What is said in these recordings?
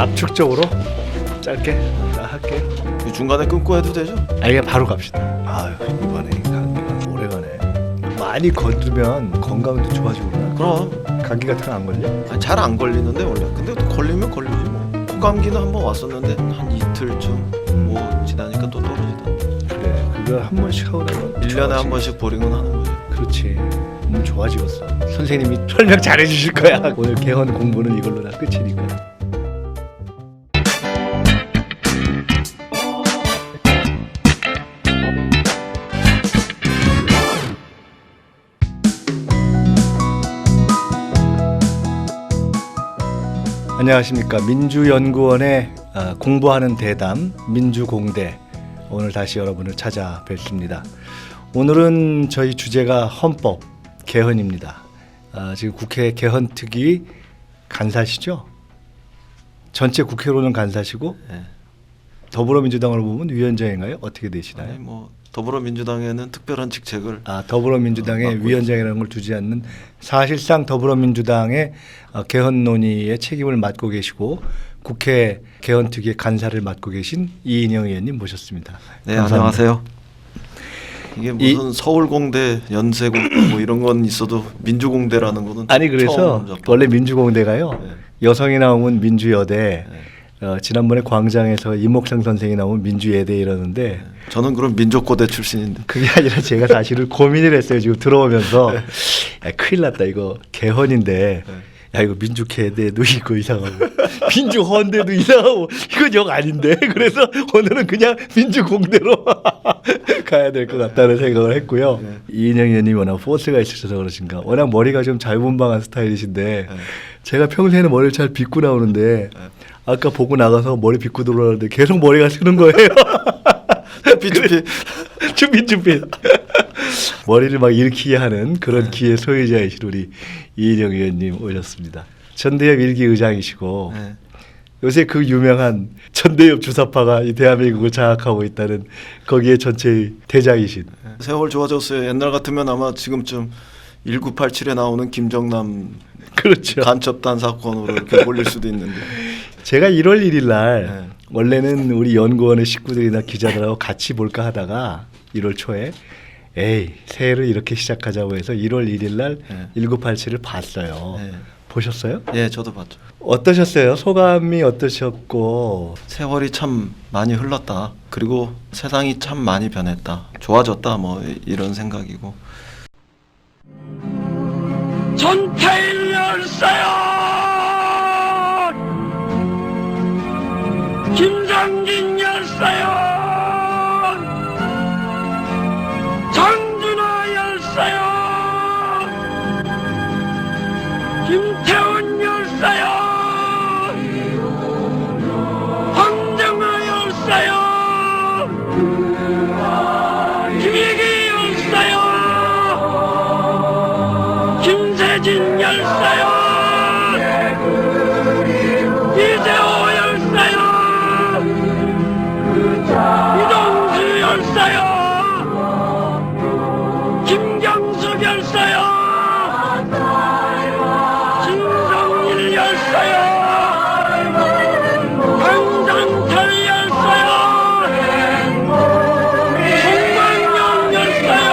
압축적으로 짧게 할게요. 중간에 끊고 해도 되죠? 아예 바로 갑시다. 아유 이번에 감기가 오래가네. 많이 걷으면 건강도 좋아지고 그러나? 그럼 감기 같은 거 안 걸려? 잘 안 걸리는데 원래. 근데 또 걸리면 걸리지 뭐. 코감기는 한번 왔었는데 한 이틀쯤 뭐 지나니까 또 떨어지던데. 그래 그거 한 번씩 하고 나면 1년에 한 번씩 보링은 하는 거지. 그렇지. 좋아지겠어. 선생님이 설명 잘해 주실 거야. 오늘 개헌 공부는 이걸로 다 끝이니까. 안녕하십니까. 민주연구원의 공부하는 대담 민주공대, 오늘 다시 여러분을 찾아뵙습니다. 오늘은 저희 주제가 헌법 개헌입니다. 지금 국회 개헌특위 간사시죠? 전체 국회로는 간사시고 네. 더불어민주당으로 보면 위원장인가요? 어떻게 되시나요? 아니 뭐 더불어민주당에는 특별한 직책을 더불어민주당의 위원장이라는 걸 두지 않는, 사실상 더불어민주당의 개헌 논의의 책임을 맡고 계시고 국회 개헌특위의 간사를 맡고 계신 이인영 의원님 모셨습니다. 네, 감사합니다. 안녕하세요. 이게 무슨 서울공대, 연세공대 뭐 이런 건 있어도 민주공대라는 거는 아니 그래서 처음 접해요. 원래 민주공대가요. 네. 여성이 나오면 민주여대, 네. 지난번에 광장에서 이목상 선생이 나오면 민주예대 이러는데 저는 그럼 민족고대 출신인데. 그게 아니라 제가 사실은 고민을 했어요. 지금 들어오면서 야, 큰일 났다 이거 개헌인데 야 이거 민주계대도 있고 이상하고 민주헌대도 이상하고 이건 영 아닌데, 그래서 오늘은 그냥 민주공대로 가야 될 것 같다는 생각을 했고요. 이인영 의원님이 워낙 포스가 있으셔서 그러신가, 워낙 머리가 좀 자유분방한 스타일이신데 제가 평소에는 머리를 잘 빗고 나오는데 아까 보고 나가서 머리 빗고 들어오는데 계속 머리가 쓰는 거예요. 쭈삐쭈삐. 쭈삣쭈삣. 머리를 막 일으키게 하는 그런 기의 소유자이신 우리 이인영 의원님 오셨습니다. 전대협 1기 의장이시고 네. 요새 그 유명한 전대협 주사파가 이 대한민국을 장악하고 있다는 거기에 전체의 대장이신. 세월 좋아졌어요. 옛날 같으면 아마 지금쯤 1987에 나오는 김정남 그렇죠. 간첩단 사건으로 이렇게 몰릴 수도 있는데. 제가 1월 1일 날 원래는 우리 연구원의 식구들이나 기자들하고 같이 볼까 하다가 1월 초에 에이 새해를 이렇게 시작하자고 해서 1월 1일 날 1987을 봤어요. 보셨어요? 예, 저도 봤죠. 어떠셨어요? 소감이 어떠셨고? 세월이 참 많이 흘렀다. 그리고 세상이 참 많이 변했다. 좋아졌다. 뭐 이런 생각이고. 전태일 열사요! 김장진 열사요! 장준하 열사요! 김태훈 열사요! 황정하 열사요! 김희기 열사요! 김세진 열사요! 이재호 열사요! 이동수 열사요! 김경수 열사요! 신성일 열사요! 강장철 열사요! 송광영 열사요!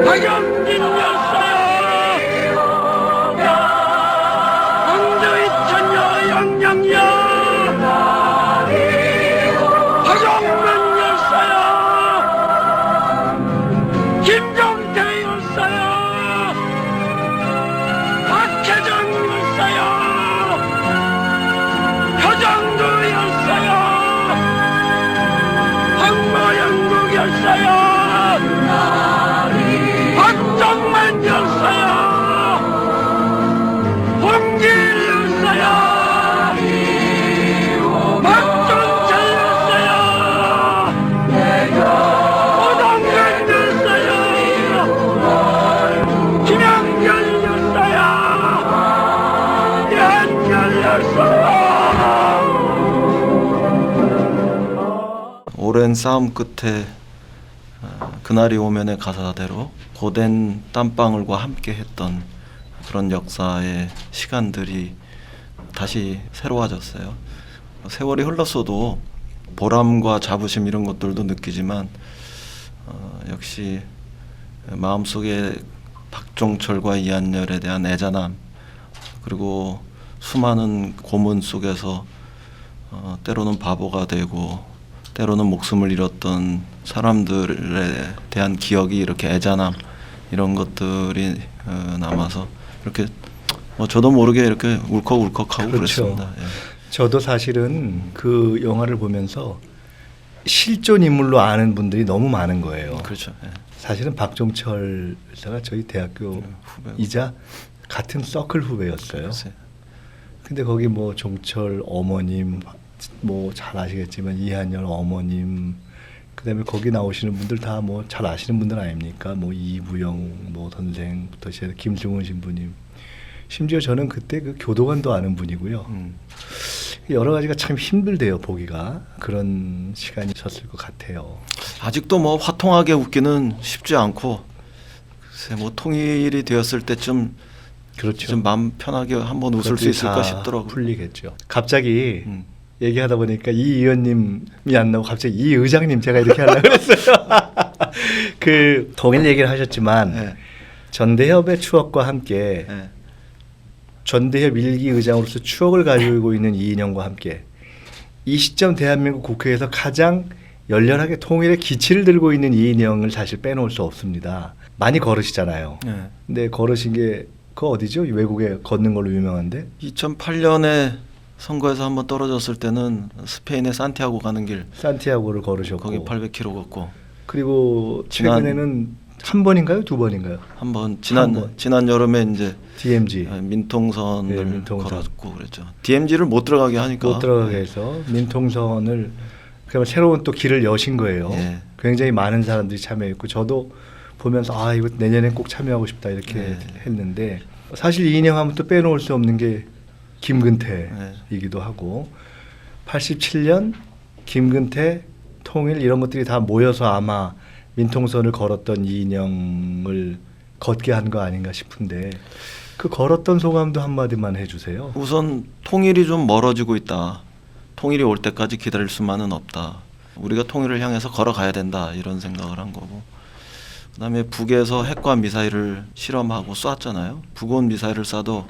박영진 열사요! 황교익 천여 영영여! 박영만 열사요! 김종태 열사요! 박혜정 열사요! 표정도 열사요! 황모영국 열사요! 박정만 열사요! 홍길 열사요! 박종철 열사요! 오동관 열사요! 김영렬 열사요! 양렬 열사요! 오랜 싸움 끝에 그날이 오면의 가사대로 고된 땀방울과 함께 했던 그런 역사의 시간들이 다시 새로워졌어요. 세월이 흘렀어도 보람과 자부심 이런 것들도 느끼지만 역시 마음속에 박종철과 이한열에 대한 애잔함, 그리고 수많은 고문 속에서 때로는 바보가 되고 때로는 목숨을 잃었던 사람들에 대한 기억이 이렇게 애잔함 이런 것들이 남아서 이렇게 저도 모르게 이렇게 울컥울컥하고 그렇죠. 그랬습니다. 예. 저도 사실은 그 영화를 보면서 실존 인물로 아는 분들이 너무 많은 거예요. 그렇죠. 예. 사실은 박종철 의사가 저희 대학교 후배고. 이자 같은 서클 후배였어요. 글쎄. 근데 거기 뭐 종철 어머님 뭐 잘 아시겠지만 이한열 어머님, 그다음에 거기 나오시는 분들 다 뭐 잘 아시는 분들 아닙니까? 뭐 이부영 뭐 선생부터 시작해서 김승훈 신부님, 심지어 저는 그때 그 교도관도 아는 분이고요. 여러 가지가 참 힘들대요, 보기가. 그런 시간이 있었을 것 같아요. 아직도 뭐 화통하게 웃기는 쉽지 않고, 글쎄 뭐 통일이 되었을 때쯤 그렇죠. 좀 마음 편하게 한번 웃을 수 그것들이 있을까 다 싶더라고요. 풀리겠죠. 갑자기 음. 얘기하다 보니까 이 의원님이 안 나오고 갑자기 이 의장님 제가 이렇게 하려고 그랬어요. 그 동일 얘기를 하셨지만 네. 전대협의 추억과 함께 네. 전대협 일기 의장으로서 추억을 가지고 있는 이인영과 함께 이 시점 대한민국 국회에서 가장 열렬하게 통일의 기치를 들고 있는 이인영을 사실 빼놓을 수 없습니다. 많이 걸으시잖아요. 네. 근데 걸으신 게 그 어디죠? 외국에 걷는 걸로 유명한데. 2008년에 선거에서 한번 떨어졌을 때는 스페인의 산티아고 가는 길 산티아고를 걸으셨고 거기 800km 걷고 그리고 지난- 최근에는 한 번인가요? 두 번인가요? 한번 한 번. 지난 여름에 이제 DMZ 민통선을 네, 민통선. 걸었고 그랬죠. DMZ를 못 들어가게 하니까 못 들어가게 해서 민통선을 그러면 새로운 또 길을 여신 거예요. 예. 굉장히 많은 사람들이 참여했고 저도 보면서 아 이거 내년에 꼭 참여하고 싶다 이렇게 네. 했는데 사실 이인영하면 또 빼놓을 수 없는 게 김근태이기도 하고 87년 김근태 통일 이런 것들이 다 모여서 아마 민통선을 걸었던 이인영을 걷게 한 거 아닌가 싶은데 그 걸었던 소감도 한마디만 해주세요. 우선 통일이 좀 멀어지고 있다. 통일이 올 때까지 기다릴 수만은 없다. 우리가 통일을 향해서 걸어가야 된다 이런 생각을 한 거고, 그다음에 북에서 핵과 미사일을 실험하고 쐈잖아요. 북은 미사일을 쏴도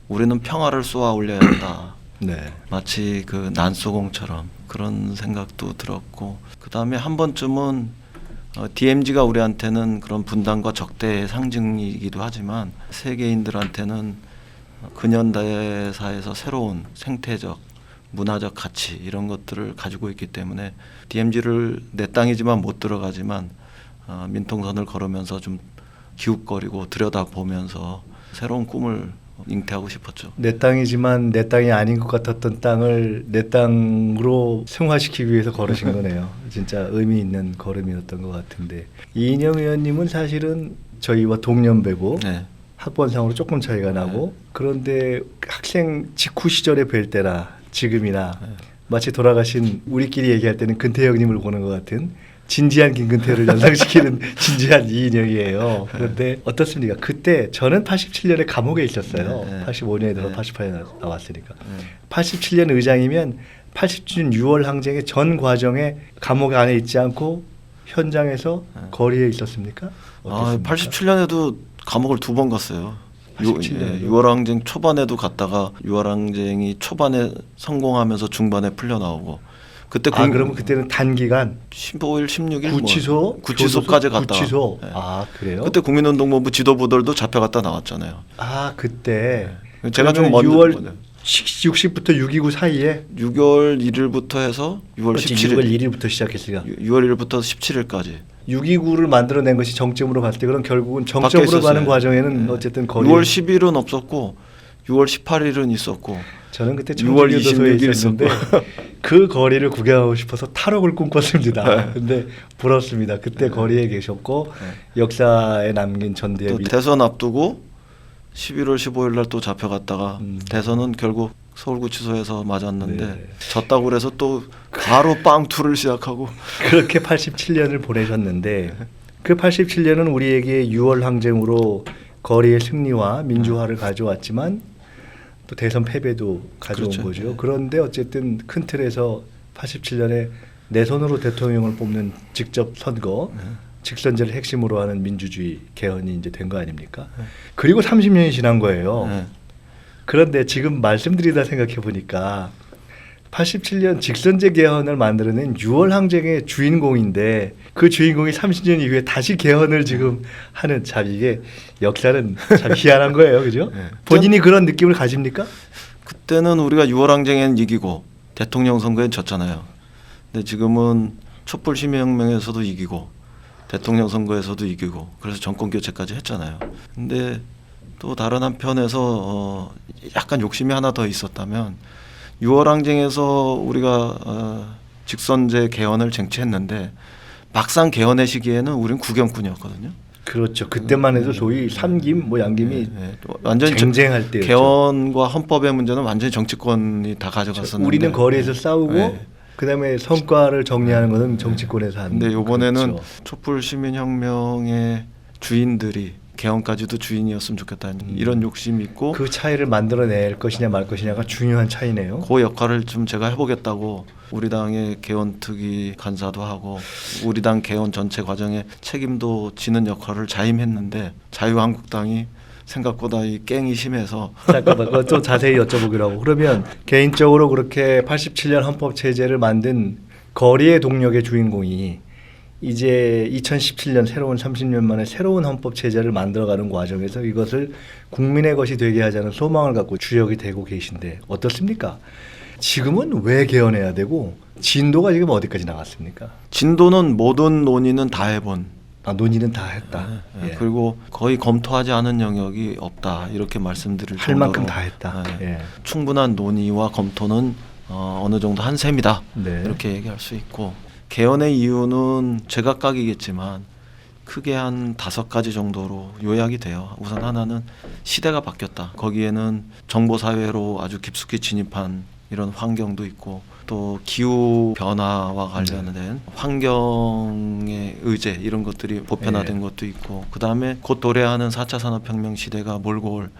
우리는 평화를 쏘아 올려야 한다. 네. 마치 그 난소공처럼 그런 생각도 들었고, 그다음에 한 번쯤은 DMZ가 우리한테는 그런 분단과 적대의 상징이기도 하지만 세계인들한테는 근현대사에서 새로운 생태적, 문화적 가치 이런 것들을 가지고 있기 때문에 DMZ를 내 땅이지만 못 들어가지만 민통선을 걸으면서 좀 기웃거리고 들여다보면서 새로운 꿈을 잉태하고 싶었죠. 내 땅이지만 내 땅이 아닌 것 같았던 땅을 내 땅으로 승화시키기 위해서 걸으신 거네요. 진짜 의미 있는 걸음이었던 것 같은데 이인영 의원님은 사실은 저희와 동년배고 네. 학번상으로 조금 차이가 나고 그런데 학생 직후 시절에 뵐 때나 지금이나 마치 돌아가신 우리끼리 얘기할 때는 근태형님을 보는 것 같은 진지한 김근태를 연상시키는 진지한 이인영이에요. 그런데 어떻습니까? 그때 저는 87년에 감옥에 있었어요. 네, 네. 85년에 들어 네. 88년에 나왔으니까. 네. 87년 의장이면 87년 6월 항쟁의 전 과정에 감옥 안에 있지 않고 현장에서 거리에 있었습니까? 어떻습니까? 87년에도 감옥을 2번 갔어요. 87년에도? 6월 항쟁 초반에도 갔다가 6월 항쟁이 초반에 성공하면서 중반에 풀려 나오고 그때 그러면 그때는 단기간 15일, 16일 구치소, 구치소까지 갔다. 구치소. 네. 그래요? 그때 국민운동본부 지도부들도 잡혀갔다 나왔잖아요. 그때 제가 좀 그러면 먼저 6월 60부터 6.29 사이에 6월 1일부터 해서 6월 그렇지, 17일 6월 1일부터 시작했으니까 6월 1일부터 17일까지 6.29를 만들어낸 것이 정점으로 봤을 때 그럼 결국은 밖에 정점으로 있었어요. 가는 과정에는 네. 어쨌든 거리 6월 10일은 없었고 6월 18일은 있었고 저는 그때 6월 청주교도소에 26일 있었는데 그 거리를 구경하고 싶어서 탈옥을 꿈꿨습니다. 근데 부럽습니다. 그때 거리에 계셨고 역사에 남긴 또 전대협이 대선 앞두고 11월 15일 날 또 잡혀갔다가 대선은 결국 서울구치소에서 맞았는데 네. 졌다고 그래서 또 바로 빵투를 시작하고 그렇게 87년을 보내셨는데 그 87년은 우리에게 6월 항쟁으로 거리의 승리와 민주화를 가져왔지만 또 대선 패배도 가져온 그렇죠. 거죠. 네. 그런데 어쨌든 큰 틀에서 87년에 내 손으로 대통령을 뽑는 직접 선거, 직선제를 핵심으로 하는 민주주의 개헌이 이제 된 거 아닙니까? 그리고 30년이 지난 거예요. 네. 그런데 지금 말씀드리다 생각해 보니까 87년 직선제 개헌을 만들어낸 6월 항쟁의 주인공인데 그 주인공이 30년 이후에 다시 개헌을 지금 하는 참 이게 역사는 참 희한한 거예요, 그죠? 네. 본인이 그런 느낌을 가집니까? 그때는 우리가 6월 항쟁에는 이기고 대통령 선거엔 졌잖아요. 근데 지금은 촛불 시민혁명에서도 이기고 대통령 선거에서도 이기고 그래서 정권 교체까지 했잖아요. 근데 또 다른 한편에서 약간 욕심이 하나 더 있었다면 6월 항쟁에서 우리가 직선제 개헌을 쟁취했는데 막상 개헌의 시기에는 우리는 구경꾼이었거든요. 그렇죠. 그때만 해도 소위 삼김 뭐 양김이 완전히 쟁쟁할 때였죠. 개헌과 헌법의 문제는 완전히 정치권이 다 가져갔었는데 우리는 거리에서 싸우고 네. 그다음에 성과를 정리하는 것은 정치권에서 하는. 근데 이번에는 그렇죠. 촛불 시민혁명의 주인들이 개헌까지도 주인이었으면 좋겠다는 이런 욕심이 있고 그 차이를 만들어낼 것이냐 말 것이냐가 중요한 차이네요. 그 역할을 좀 제가 해보겠다고 우리 당의 개헌특위 간사도 하고 우리 당 개헌 전체 과정에 책임도 지는 역할을 자임했는데 자유한국당이 생각보다 이 깽이 심해서 잠깐만 그거 좀 자세히 여쭤보기로 하고 그러면 개인적으로 그렇게 87년 헌법 체제를 만든 거리의 동력의 주인공이 이제 2017년 새로운 30년 만에 새로운 헌법 체제를 만들어가는 과정에서 이것을 국민의 것이 되게 하자는 소망을 갖고 주역이 되고 계신데 어떻습니까? 지금은 왜 개헌해야 되고 진도가 지금 어디까지 나갔습니까? 진도는 모든 논의는 다 해본 논의는 다 했다. 예. 예. 그리고 거의 검토하지 않은 영역이 없다 이렇게 말씀드릴 할 정도로 만큼 다 했다. 예. 예. 충분한 논의와 검토는 어느 정도 한 셈이다 네. 이렇게 얘기할 수 있고 개헌의 이유는 제각각이겠지만 크게 한 5가지 정도로 요약이 돼요. 우선 하나는 시대가 바뀌었다. 거기에는 정보 사회로 아주 깊숙이 진입한 이런 환경도 있고 또 기후 변화와 관련된 환경의 의제 이런 것들이 보편화된 것도 있고 그다음에 곧 도래하는 4차 산업혁명 시대가 몰고 올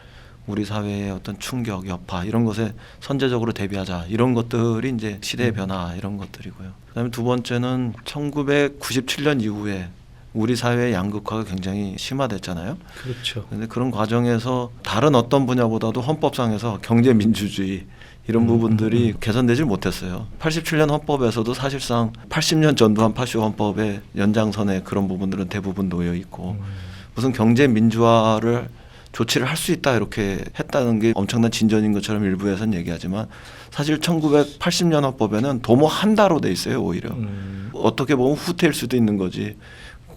우리 사회의 어떤 충격, 여파 이런 것에 선제적으로 대비하자 이런 것들이 이제 시대의 변화 이런 것들이고요. 그다음에 두 번째는 1997년 이후에 우리 사회의 양극화가 굉장히 심화됐잖아요. 그렇죠. 그런데 그런 과정에서 다른 어떤 분야보다도 헌법상에서 경제 민주주의 이런 부분들이 개선되질 못했어요. 87년 헌법에서도 사실상 80년 전두환 파쇼 헌법의 연장선에 그런 부분들은 대부분 놓여 있고 무슨 경제 민주화를 조치를 할 수 있다 이렇게 했다는 게 엄청난 진전인 것처럼 일부에서는 얘기하지만 사실 1980년 헌법에는 도모 한다로 돼 있어요 오히려. 어떻게 보면 후퇴일 수도 있는 거지.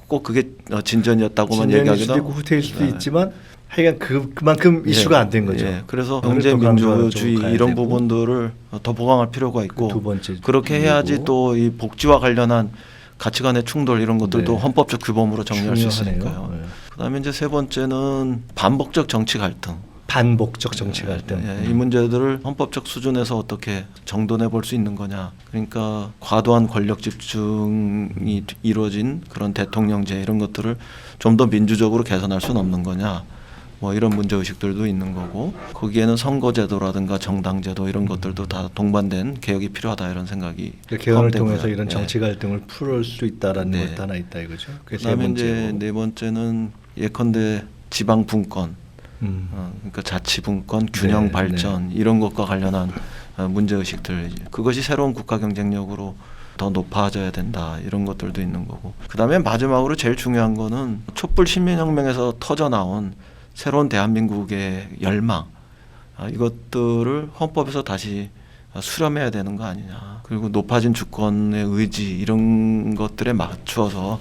꼭 그게 진전이었다고만 진전일 얘기하기도 수도 있고 하고. 후퇴일 수도 네. 있지만 하여간 그만큼 이슈가 안 된 거죠. 예. 그래서 그걸 경제 또 강조하는 민주주의 쪽으로 가야 이런 되고. 부분들을 더 보강할 필요가 있고 두 번째 그렇게 해야지 이유고. 또 이 복지와 관련한 가치관의 충돌 이런 것들도 네. 헌법적 규범으로 정리할 수 중요하네요. 있으니까요. 네. 그다음에 이제 세 번째는 반복적 정치 갈등. 반복적 정치 갈등. 이 문제들을 헌법적 수준에서 어떻게 정돈해 볼 수 있는 거냐. 그러니까 과도한 권력 집중이 이루어진 그런 대통령제 이런 것들을 좀 더 민주적으로 개선할 수는 없는 거냐. 뭐 이런 문제 의식들도 있는 거고 거기에는 선거제도라든가 정당제도 이런 것들도 다 동반된 개혁이 필요하다 이런 생각이 그러니까 개헌을 포함되고요. 통해서 이런 예. 정치 갈등을 풀을 수 있다라는 네. 것도 하나 있다 이거죠. 그게 세 그다음에 이제 번째고. 네 번째는 예컨대 지방 분권 음. 그러니까 자치 분권 균형 네, 발전 이런 것과 관련한 문제 의식들 그것이 새로운 국가 경쟁력으로 더 높아져야 된다 이런 것들도 있는 거고 그다음에 마지막으로 제일 중요한 거는 촛불 시민혁명에서 터져 나온 새로운 대한민국의 열망 이것들을 헌법에서 다시 수렴해야 되는 거 아니냐. 그리고 높아진 주권의 의지 이런 것들에 맞추어서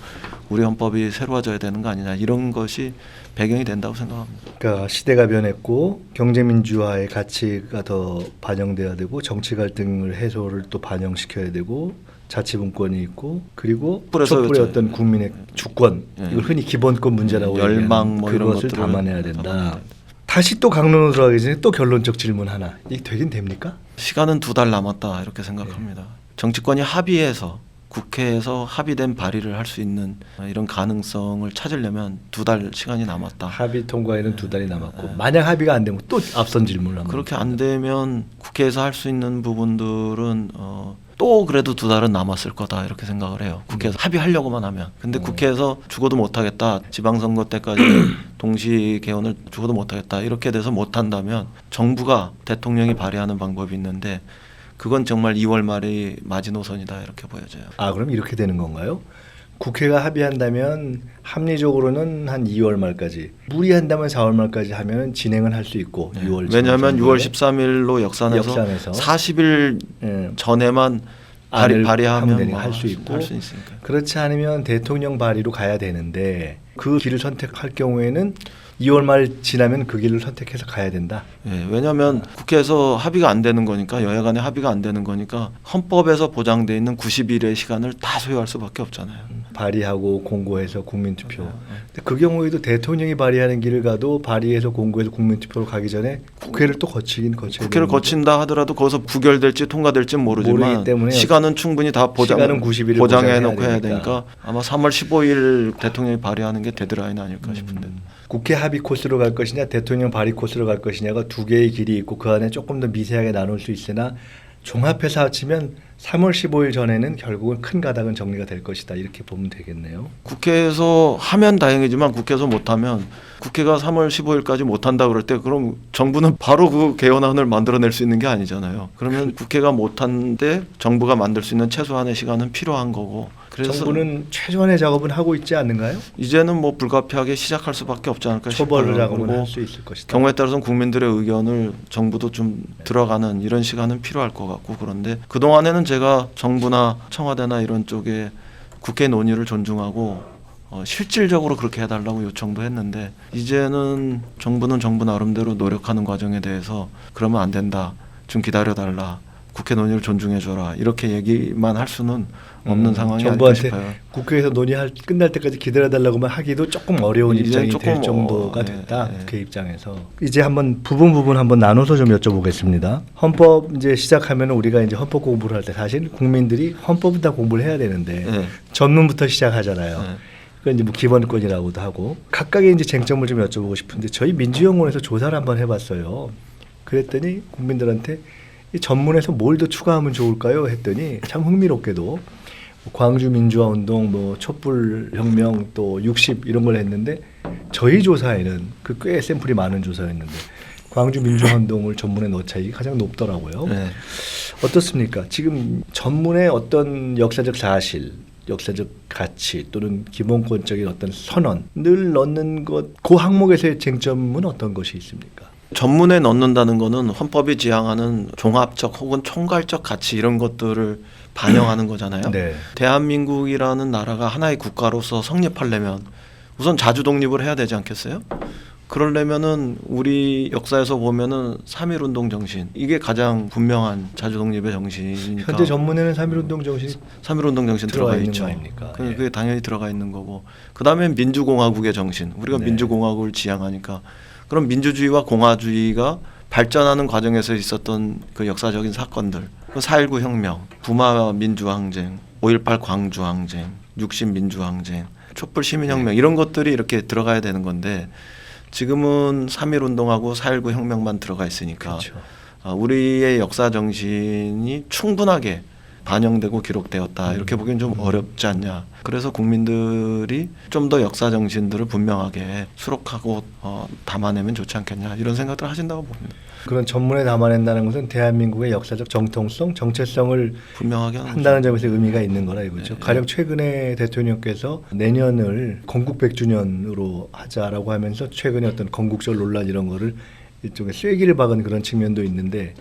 우리 헌법이 새로워져야 되는 거 아니냐. 이런 것이 배경이 된다고 생각합니다. 그러니까 시대가 변했고 경제 민주화의 가치가 더 반영돼야 되고 정치 갈등을 해소를 또 반영시켜야 되고 자치분권이 있고 그리고 촛불에서 촛불의 그렇죠. 어떤 국민의 주권 예. 이걸 흔히 기본권 문제라고 열망 얘기하는 뭐 이런 그것을 것들을 담아내야 된다. 담아내야 된다. 다시 또 강론으로 들어가기 전에 또 결론적 질문 하나. 이게 되긴 됩니까? 시간은 2달 남았다 이렇게 생각합니다. 정치권이 합의해서 국회에서 합의된 발의를 할 수 있는 이런 가능성을 찾으려면 2달 시간이 남았다. 합의 통과에는 2달이 남았고 만약 합의가 안 되면 또 앞선 질문을 한번. 그렇게 안 되면 국회에서 할 수 있는 부분들은 또 그래도 2달은 남았을 거다 이렇게 생각을 해요. 국회에서 합의하려고만 하면. 근데 국회에서 죽어도 못하겠다. 지방선거 때까지 동시 개헌을 죽어도 못하겠다. 이렇게 돼서 못한다면 정부가 대통령이 발의하는 방법이 있는데 그건 정말 2월 말이 마지노선이다 이렇게 보여져요. 아 그럼 이렇게 되는 건가요? 국회가 합의한다면 합리적으로는 한 2월 말까지, 무리한다면 4월 말까지 하면 진행은 할 수 있고 6월. 왜냐하면 6월 13일로 역산해서 40일 예. 전에만 안을 발의하면 할 수 있고, 할 수 있으니까. 그렇지 않으면 대통령 발의로 가야 되는데 그 길을 선택할 경우에는 2월 말 지나면 그 길을 선택해서 가야 된다. 예, 왜냐하면 국회에서 합의가 안 되는 거니까 여야 간에 합의가 안 되는 거니까 헌법에서 보장돼 있는 90일의 시간을 다 소요할 수밖에 없잖아요. 발의하고 공고해서 국민투표. 근데 그 경우에도 대통령이 발의하는 길을 가도 발의해서 공고해서 국민투표로 가기 전에 국회를 또 거쳐야 국회를 되는데. 거친다 하더라도 거기서 부결될지 통과될지 모르지만 모르기 때문에 시간은 충분히 다 시간은 90일을 보장해 놓고 해야 되니까. 되니까 아마 3월 15일 대통령이 발의하는 게 데드라인 아닐까 싶은데. 국회 합의 코스로 갈 것이냐 대통령 발의 코스로 갈 것이냐가 두 개의 길이 있고 그 안에 조금 더 미세하게 나눌 수 있으나 종합해서 합치면 3월 15일 전에는 결국은 큰 가닥은 정리가 될 것이다 이렇게 보면 되겠네요. 국회에서 하면 다행이지만 국회에서 못하면 국회가 3월 15일까지 못한다 그럴 때 그럼 정부는 바로 그 개헌안을 만들어낼 수 있는 게 아니잖아요. 그러면 국회가 못한데 정부가 만들 수 있는 최소한의 시간은 필요한 거고. 그래서 정부는 최소한의 작업은 하고 있지 않는가요? 이제는 뭐 불가피하게 시작할 수밖에 없지 않을까 초벌 싶어요. 작업을 그리고 할 수 있을 것이다. 경우에 따라서는 국민들의 의견을 정부도 좀 들어가는 이런 시간은 필요할 것 같고 그런데 그동안에는 제가 정부나 청와대나 이런 쪽에 국회 논의를 존중하고 실질적으로 그렇게 해달라고 요청도 했는데 이제는 정부는 정부 나름대로 노력하는 과정에 대해서 그러면 안 된다. 좀 기다려달라. 국회 논의를 존중해줘라. 이렇게 얘기만 할 수는 없는 상황이 아닐까 정부한테 싶어요. 국회에서 끝날 때까지 기다려달라고만 하기도 조금 어려운 이제 입장이 조금 될 정도가 네, 됐다. 네. 국회 입장에서. 이제 한번 부분 한번 나눠서 좀 여쭤보겠습니다. 헌법 이제 시작하면 우리가 이제 헌법 공부를 할 때 사실 국민들이 헌법은 다 공부를 해야 되는데 네. 전문부터 시작하잖아요. 네. 그건 이제 뭐 기본권이라고도 하고 각각의 이제 쟁점을 좀 여쭤보고 싶은데 저희 민주연구원에서 조사를 한번 해봤어요. 그랬더니 국민들한테 이 전문에서 뭘 더 추가하면 좋을까요? 했더니 참 흥미롭게도 광주 민주화 운동, 뭐 촛불 혁명, 또 60 이런 걸 했는데 저희 조사에는 그 꽤 샘플이 많은 조사였는데 광주 민주화 운동을 전문에 넣자 이게 가장 높더라고요. 네. 어떻습니까? 지금 전문의 어떤 역사적 사실, 역사적 가치 또는 기본권적인 어떤 선언을 넣는 것, 그 항목에서의 쟁점은 어떤 것이 있습니까? 전문에 넣는다는 거는 헌법이 지향하는 종합적 혹은 총괄적 가치 이런 것들을 반영하는 거잖아요. 네. 대한민국이라는 나라가 하나의 국가로서 성립하려면 우선 자주 독립을 해야 되지 않겠어요? 그러려면은 우리 역사에서 보면은 3.1운동 정신 이게 가장 분명한 자주 독립의 정신이니까. 현재 전문에는 3.1운동 정신이 3.1운동 정신 들어가 있는 있죠. 거 아닙니까? 예. 그게 당연히 들어가 있는 거고. 그다음에 민주공화국의 정신. 우리가 네. 민주공화국을 지향하니까 그럼 민주주의와 공화주의가 발전하는 과정에서 있었던 그 역사적인 사건들, 그 4.19 혁명, 부마 민주항쟁, 5.18 광주항쟁, 60 민주항쟁, 촛불 시민혁명 이런 것들이 이렇게 들어가야 되는 건데 지금은 3.1운동하고 4.19 혁명만 들어가 있으니까 그렇죠. 우리의 역사 정신이 충분하게 반영되고 기록되었다 이렇게 보기엔 좀 어렵지 않냐. 그래서 국민들이 좀 더 역사 정신들을 분명하게 수록하고 담아내면 좋지 않겠냐 이런 생각들 하신다고 봅니다. 그런 전문에 담아낸다는 것은 대한민국의 역사적 정통성, 정체성을 분명하게 하는 한다는 점에서 의미가 있는 거라 이거죠. 네. 가령 최근에 대통령께서 내년을 건국 100주년으로 하자라고 하면서 최근에 어떤 건국절 논란 이런 거를 일종의 쐐기를 박은 그런 측면도 있는데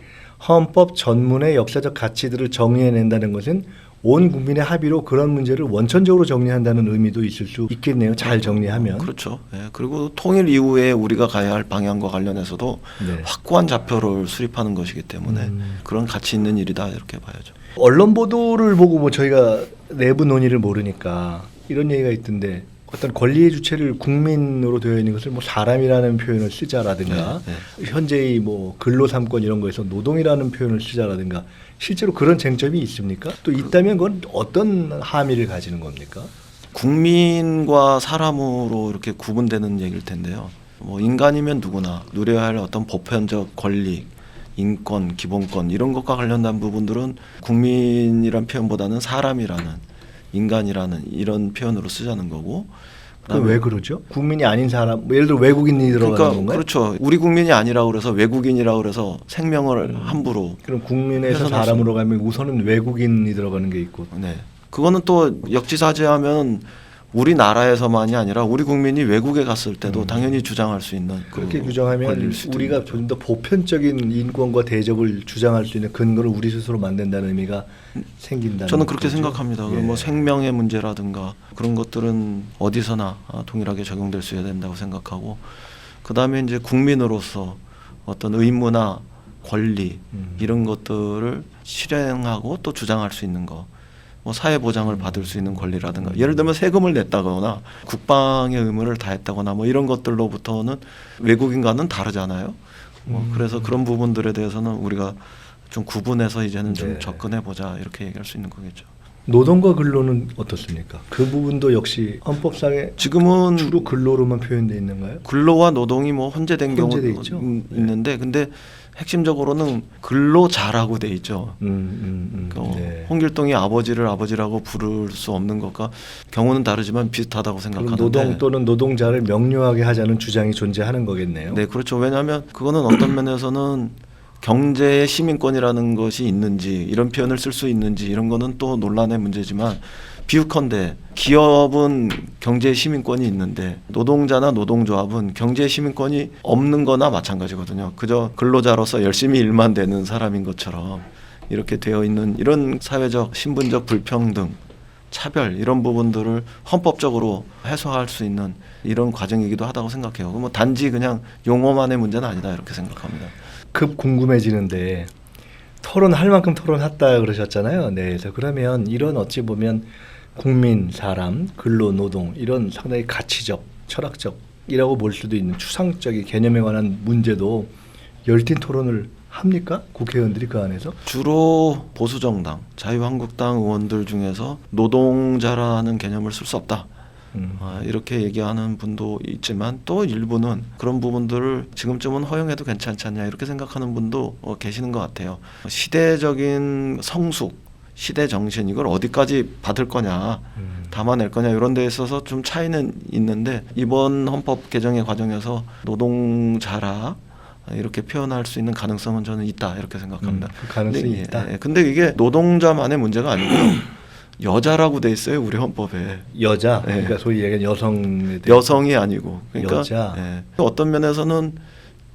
헌법 전문의 역사적 가치들을 정리해낸다는 것은 온 국민의 합의로 그런 문제를 원천적으로 정리한다는 의미도 있을 수 있겠네요. 잘 정리하면. 그렇죠. 네. 그리고 통일 이후에 우리가 가야 할 방향과 관련해서도 네. 확고한 좌표를 수립하는 것이기 때문에 그런 가치 있는 일이다 이렇게 봐야죠. 언론 보도를 보고 뭐 저희가 내부 논의를 모르니까 이런 얘기가 있던데 어떤 권리의 주체를 국민으로 되어 있는 것을 뭐 사람이라는 표현을 쓰자라든가 네, 현재의 뭐 근로 3권 이런 거에서 노동이라는 표현을 쓰자라든가 실제로 그런 쟁점이 있습니까? 또 있다면 그건 어떤 함의를 가지는 겁니까? 국민과 사람으로 이렇게 구분되는 얘기일 텐데요. 뭐 인간이면 누구나 누려야 할 어떤 보편적 권리, 인권, 기본권 이런 것과 관련된 부분들은 국민이란 표현보다는 사람이라는, 인간이라는 이런 표현으로 쓰자는 거고. 그럼 왜 그러죠? 국민이 아닌 사람, 뭐 예를 들어 외국인이 들어가는 그러니까 건가요? 그렇죠. 우리 국민이 아니라 그래서 외국인이라 그래서 생명을 함부로. 그럼 국민에서 훼손할 수 사람으로 가면 우선은 외국인이 들어가는 게 있고 네. 그거는 또 역지사지하면 우리나라에서만이 아니라 우리 국민이 외국에 갔을 때도 당연히 주장할 수 있는 그렇게 그 규정하면 권리일 수도 우리가 있는 거죠. 좀 더 보편적인 인권과 대접을 주장할 수 있는 근거를 우리 스스로 만든다는 의미가 생긴다는 저는 그렇게 거죠. 생각합니다. 예. 뭐 생명의 문제라든가 그런 것들은 어디서나 동일하게 적용될 수 있어야 된다고 생각하고, 그 다음에 이제 국민으로서 어떤 의무나 권리 이런 것들을 실행하고 또 주장할 수 있는 거, 뭐 사회 보장을 받을 수 있는 권리라든가, 예를 들면 세금을 냈다거나 국방의 의무를 다했다거나 뭐 이런 것들로부터는 외국인과는 다르잖아요. 그래서 그런 부분들에 대해서는 우리가 좀 구분해서 이제는 좀 네. 접근해 보자 이렇게 얘기할 수 있는 거겠죠. 노동과 근로는 어떻습니까? 그 부분도 역시 헌법상에 지금은 주로 근로로만 표현되어 있는가요? 근로와 노동이 뭐 혼재된 경우도 혼재돼 있죠. 있는데, 근데 핵심적으로는 근로자라고 돼 있죠. 네. 홍길동이 아버지를 아버지라고 부를 수 없는 것과 경우는 다르지만 비슷하다고 그럼 생각하는데. 노동 또는 노동자를 명료하게 하자는 주장이 존재하는 거겠네요. 네, 그렇죠. 왜냐하면 그거는 어떤 면에서는 경제의 시민권이라는 것이 있는지, 이런 표현을 쓸 수 있는지 이런 거는 또 논란의 문제지만, 비유컨대 기업은 경제의 시민권이 있는데 노동자나 노동조합은 경제의 시민권이 없는 거나 마찬가지거든요. 그저 근로자로서 열심히 일만 되는 사람인 것처럼 이렇게 되어 있는 이런 사회적 신분적 불평등, 차별 이런 부분들을 헌법적으로 해소할 수 있는 이런 과정이기도 하다고 생각해요. 뭐 단지 그냥 용어만의 문제는 아니다 이렇게 생각합니다. 급 궁금해지는데 토론할 만큼 토론했다 그러셨잖아요. 네, 그래서 그러면 이런 어찌 보면 국민, 사람, 근로, 노동 이런 상당히 가치적, 철학적이라고 볼 수도 있는 추상적인 개념에 관한 문제도 열띤 토론을 합니까? 국회의원들이 그 안에서? 주로 보수정당, 자유한국당 의원들 중에서 노동자라는 개념을 쓸 수 없다. 이렇게 얘기하는 분도 있지만 또 일부는 그런 부분들을 지금쯤은 허용해도 괜찮지 않냐 이렇게 생각하는 분도 계시는 것 같아요. 시대적인 성숙, 시대 정신 이걸 어디까지 받을 거냐, 담아낼 거냐 이런 데에 있어서 좀 차이는 있는데, 이번 헌법 개정의 과정에서 노동자라 이렇게 표현할 수 있는 가능성은 저는 있다 이렇게 생각합니다. 그 가능성이 있다. 근데 이게 노동자만의 문제가 아니고요. 여자라고 돼 있어요 우리 헌법에. 여자, 네. 그러니까 소위 얘기하는 여성에 대해 여성이 아니고, 그러니까 여자. 어떤 면에서는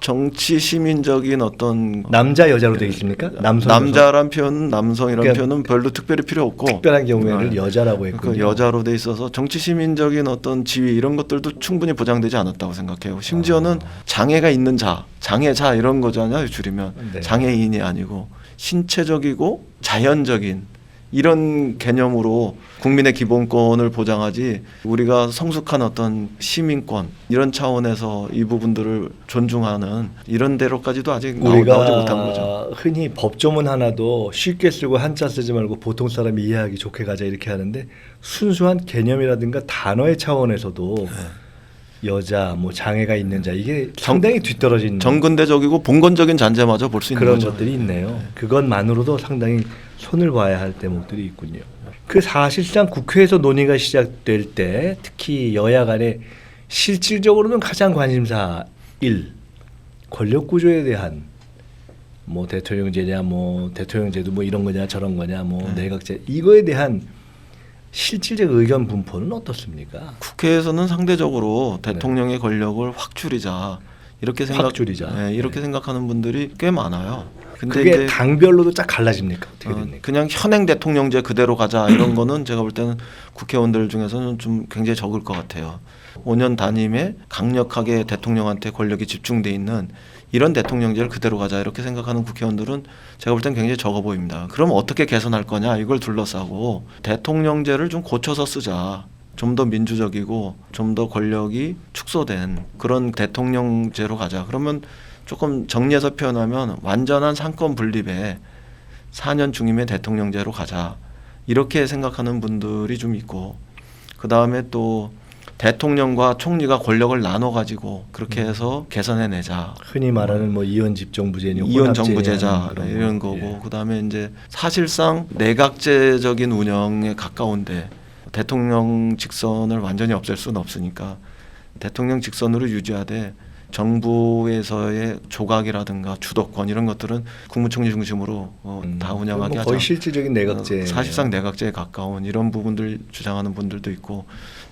정치 시민적인 어떤 남자 여자로 되어 있습니까? 남성 여성? 남자란 표현, 남성이란 그러니까 표현은 별로 특별히 필요 없고 특별한 경우에는 네. 여자라고 했군요. 그 여자로 돼 있어서 정치 시민적인 어떤 지위 이런 것들도 충분히 보장되지 않았다고 생각해요. 심지어는 장애가 있는 자, 장애자 이런 거잖아요 줄이면. 네. 장애인이 아니고 신체적이고 자연적인 이런 개념으로 국민의 기본권을 보장하지, 우리가 성숙한 어떤 시민권 이런 차원에서 이 부분들을 존중하는 이런 데로까지도 아직 나오지 못한 거죠. 우리가 흔히 법조문 하나도 쉽게 쓰고 한자 쓰지 말고 보통 사람이 이해하기 좋게 가자 이렇게 하는데, 순수한 개념이라든가 단어의 차원에서도 여자, 뭐 장애가 있는 자 이게 상당히 뒤떨어진 정근대적이고 봉건적인 잔재마저 볼 수 있는 그런 거죠. 것들이 있네요. 그것만으로도 상당히 손을 봐야 할 대목들이 있군요. 그 사실상 국회에서 논의가 시작될 때 특히 여야 간에 실질적으로는 가장 관심사 1. 권력 구조에 대한 뭐 대통령제냐 뭐 대통령제도 뭐 이런 거냐 저런 거냐 뭐 내각제 이거에 대한 실질적 의견 분포는 어떻습니까? 국회에서는 상대적으로 대통령의 권력을 확 줄이자 이렇게 확 줄이자. 네, 이렇게 생각하는 분들이 꽤 많아요. 근데 그게 이제 당별로도 쫙 갈라집니까? 어떻게 됩니까? 그냥 현행 대통령제 그대로 가자 이런 거는 제가 볼 때는 국회의원들 중에서는 좀 굉장히 적을 것 같아요. 5년 단임에 강력하게 대통령한테 권력이 집중돼 있는 이런 대통령제를 그대로 가자 이렇게 생각하는 국회의원들은 제가 볼 땐 굉장히 적어 보입니다. 그럼 어떻게 개선할 거냐 이걸 둘러싸고 대통령제를 좀 고쳐서 쓰자. 좀 더 민주적이고 좀 더 권력이 축소된 그런 대통령제로 가자. 그러면 조금 정리해서 표현하면 완전한 상권 분립에 4년 중임의 대통령제로 가자. 이렇게 생각하는 분들이 좀 있고, 그 다음에 또 대통령과 총리가 권력을 나눠 가지고 그렇게 해서 개선해내자. 흔히 말하는 뭐 이원 집정부제냐, 이원 정부제자 이런 거고, 예. 그다음에 이제 사실상 내각제적인 운영에 가까운데 대통령 직선을 완전히 없앨 수는 없으니까 대통령 직선으로 유지하되 정부에서의 조각이라든가 주도권 이런 것들은 국무총리 중심으로 다 운영하게 뭐 하자. 거의 실질적인 내각제. 사실상 내각제에 가까운 이런 부분들 주장하는 분들도 있고,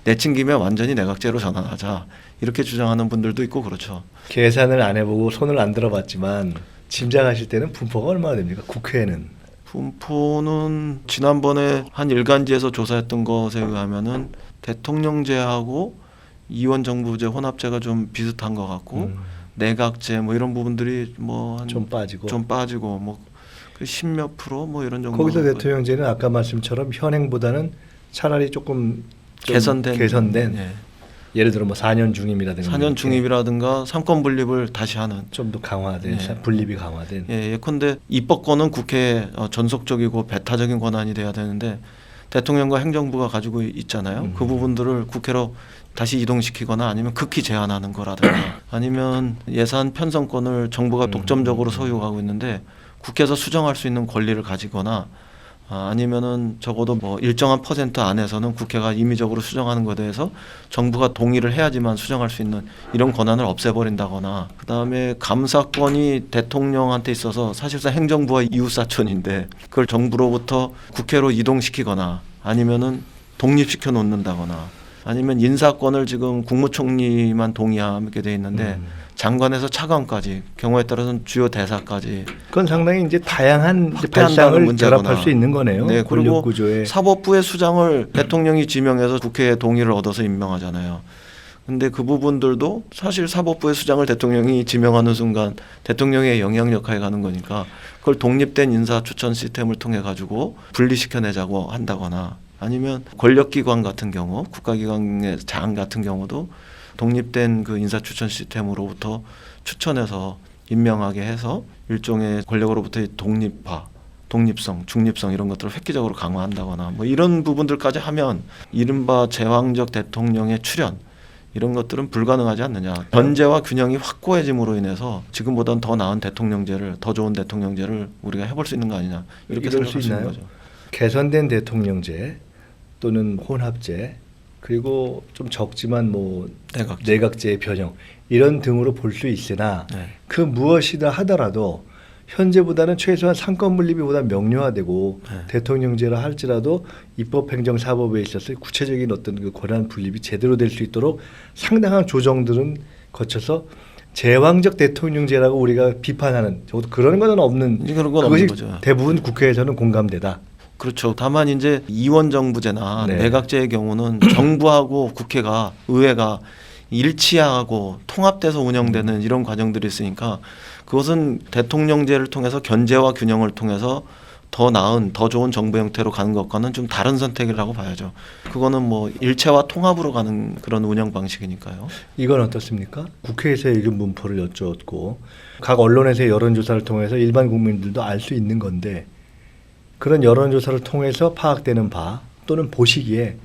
내친 김에 완전히 내각제로 전환하자 이렇게 주장하는 분들도 있고 그렇죠. 계산을 안 해보고 손을 안 들어봤지만 짐작하실 때는 분포가 얼마나 됩니까? 국회에는 분포는 지난번에 한 일간지에서 조사했던 것에 의하면은 대통령제하고 이원 정부제 혼합제가 좀 비슷한 것 같고 내각제 뭐 이런 부분들이 뭐 좀 빠지고 좀 빠지고 뭐 10몇 프로 뭐 이런 정도. 거기서 대통령제는 아까 말씀처럼 현행보다는 차라리 조금 좀 개선된 예. 예를 들어 뭐 4년 중임이라든가 4년 중임이라든가 상권 분립을 다시 하는 좀 더 강화된 예. 분립이 강화된 예, 예컨대 입법권은 국회에 전속적이고 배타적인 권한이 돼야 되는데 대통령과 행정부가 가지고 있잖아요. 그 부분들을 국회로 다시 이동시키거나 아니면 극히 제한하는 거라든가 아니면 예산 편성권을 정부가 독점적으로 소유하고 있는데 국회에서 수정할 수 있는 권리를 가지거나 아니면은 적어도 뭐 일정한 퍼센트 안에서는 국회가 임의적으로 수정하는 것에 대해서 정부가 동의를 해야지만 수정할 수 있는 이런 권한을 없애버린다거나, 그다음에 감사권이 대통령한테 있어서 사실상 행정부와 이웃사촌인데 그걸 정부로부터 국회로 이동시키거나 아니면은 독립시켜 놓는다거나 아니면 인사권을 지금 국무총리만 동의하게 돼 있는데 장관에서 차관까지 경우에 따라서는 주요 대사까지 그건 상당히 이제 다양한 이제 확대한다는 발상을 문제구나. 결합할 수 있는 거네요. 네, 권력 그리고 구조에 사법부의 수장을 대통령이 지명해서 국회의 동의를 얻어서 임명하잖아요. 근데 그 부분들도 사실 사법부의 수장을 대통령이 지명하는 순간 대통령의 영향력하에 가는 거니까 그걸 독립된 인사 추천 시스템을 통해 가지고 분리시켜내자고 한다거나 아니면 권력기관 같은 경우 국가기관의 장 같은 경우도 독립된 그 인사 추천 시스템으로부터 추천해서 임명하게 해서 일종의 권력으로부터의 독립화, 독립성, 중립성 이런 것들을 획기적으로 강화한다거나 뭐 이런 부분들까지 하면 이른바 제왕적 대통령의 출현 이런 것들은 불가능하지 않느냐. 견제와 균형이 확고해짐으로 인해서 지금보다는 더 나은 대통령제를, 더 좋은 대통령제를 우리가 해볼 수 있는 거 아니냐 이렇게 이럴 생각할 수 수 있는 있나요? 거죠. 개선된 대통령제 또는 혼합제 그리고 좀 적지만 뭐 내각제의 변형 이런 등으로 볼 수 있으나 네. 그 무엇이다 하더라도 현재보다는 최소한 상권 분립이 보다 명료화되고 네. 대통령제라 할지라도 입법, 행정, 사법에 있어서 구체적인 어떤 그 권한 분립이 제대로 될 수 있도록 상당한 조정들은 거쳐서 제왕적 대통령제라고 우리가 비판하는 적어도 그런 건 없는 그런 건 그것이 없는 거죠. 대부분 국회에서는 공감되다. 그렇죠. 다만 이제 이원 정부제나 네. 내각제의 경우는 정부하고 국회가 의회가 일치하고 통합돼서 운영되는 이런 과정들이 있으니까 그것은 대통령제를 통해서 견제와 균형을 통해서 더 나은, 더 좋은 정부 형태로 가는 것과는 좀 다른 선택이라고 봐야죠. 그거는 뭐 일체와 통합으로 가는 그런 운영 방식이니까요. 이건 어떻습니까? 국회에서의 의견 분포를 여쭈었고 각 언론에서의 여론조사를 통해서 일반 국민들도 알 수 있는 건데 그런 여론조사를 통해서 파악되는 바 또는 보시기에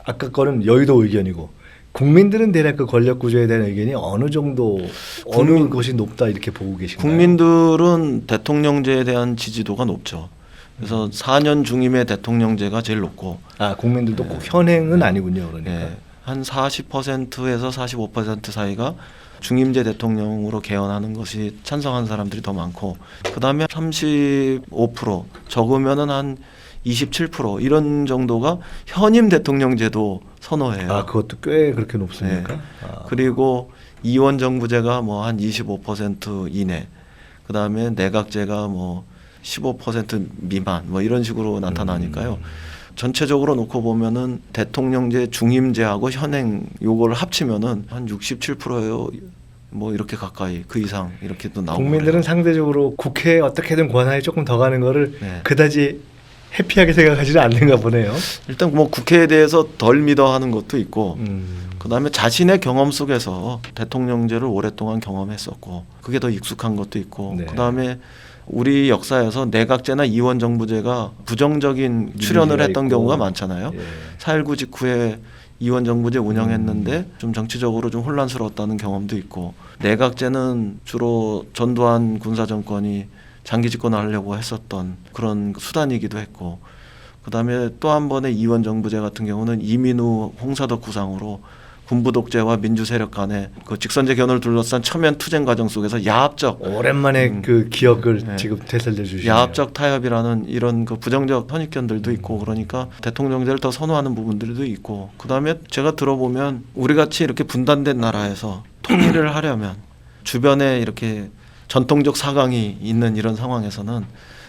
아까 거는 여의도 의견이고 국민들은 대략 그 권력 구조에 대한 의견이 어느 정도 어느 것이 높다 이렇게 보고 계신가요? 국민들은 대통령제에 대한 지지도가 높죠. 그래서 4년 중임의 대통령제가 제일 높고 국민들도 꼭 현행은 아니군요. 그러니까 한 40%에서 45% 사이가 중임제 대통령으로 개헌하는 것이 찬성하는 사람들이 더 많고 그다음에 35% 적으면은 한 27% 이런 정도가 현임 대통령제도 선호해요. 그것도 꽤 그렇게 높습니까? 네. 그리고 이원 정부제가 뭐 한 25% 이내, 그다음에 내각제가 뭐 15% 미만 뭐 이런 식으로 나타나니까요. 전체적으로 놓고 보면은 대통령제 중임제하고 현행 요걸 합치면은 한 67%예요. 뭐 이렇게 가까이 그 이상 이렇게 또 나오고 국민들은 그래요. 상대적으로 국회에 어떻게든 권한이 조금 더 가는 거를 네. 그다지 해피하게 생각하지는 않는가 보네요. 일단 뭐 국회에 대해서 덜 믿어하는 것도 있고 음. 그다음에 자신의 경험 속에서 대통령제를 오랫동안 경험했었고 그게 더 익숙한 것도 있고 네. 그다음에 우리 역사에서 내각제나 이원정부제가 부정적인 출연을 했던 있고. 경우가 많잖아요. 예. 4.19 직후에 이원정부제 운영했는데 좀 정치적으로 좀 혼란스러웠다는 경험도 있고 내각제는 주로 전두환 군사정권이 장기 집권을 하려고 했었던 그런 수단이기도 했고 그다음에 또 한 번의 이원정부제 같은 경우는 이민우 홍사덕 구상으로 군부 독재와 민주 세력 간의 그 직선제 견을 둘러싼 첨예한 투쟁 과정 속에서 야합적 오랜만에 그 기억을 네. 지금 되살려 주시네요. 야합적 타협이라는 이런 그 부정적 선입견들도 있고 그러니까 대통령제를 더 선호하는 부분들도 있고 그다음에 제가 들어보면 우리 같이 이렇게 분단된 나라에서 통일을 하려면 주변에 이렇게 전통적 사강이 있는 이런 상황에서는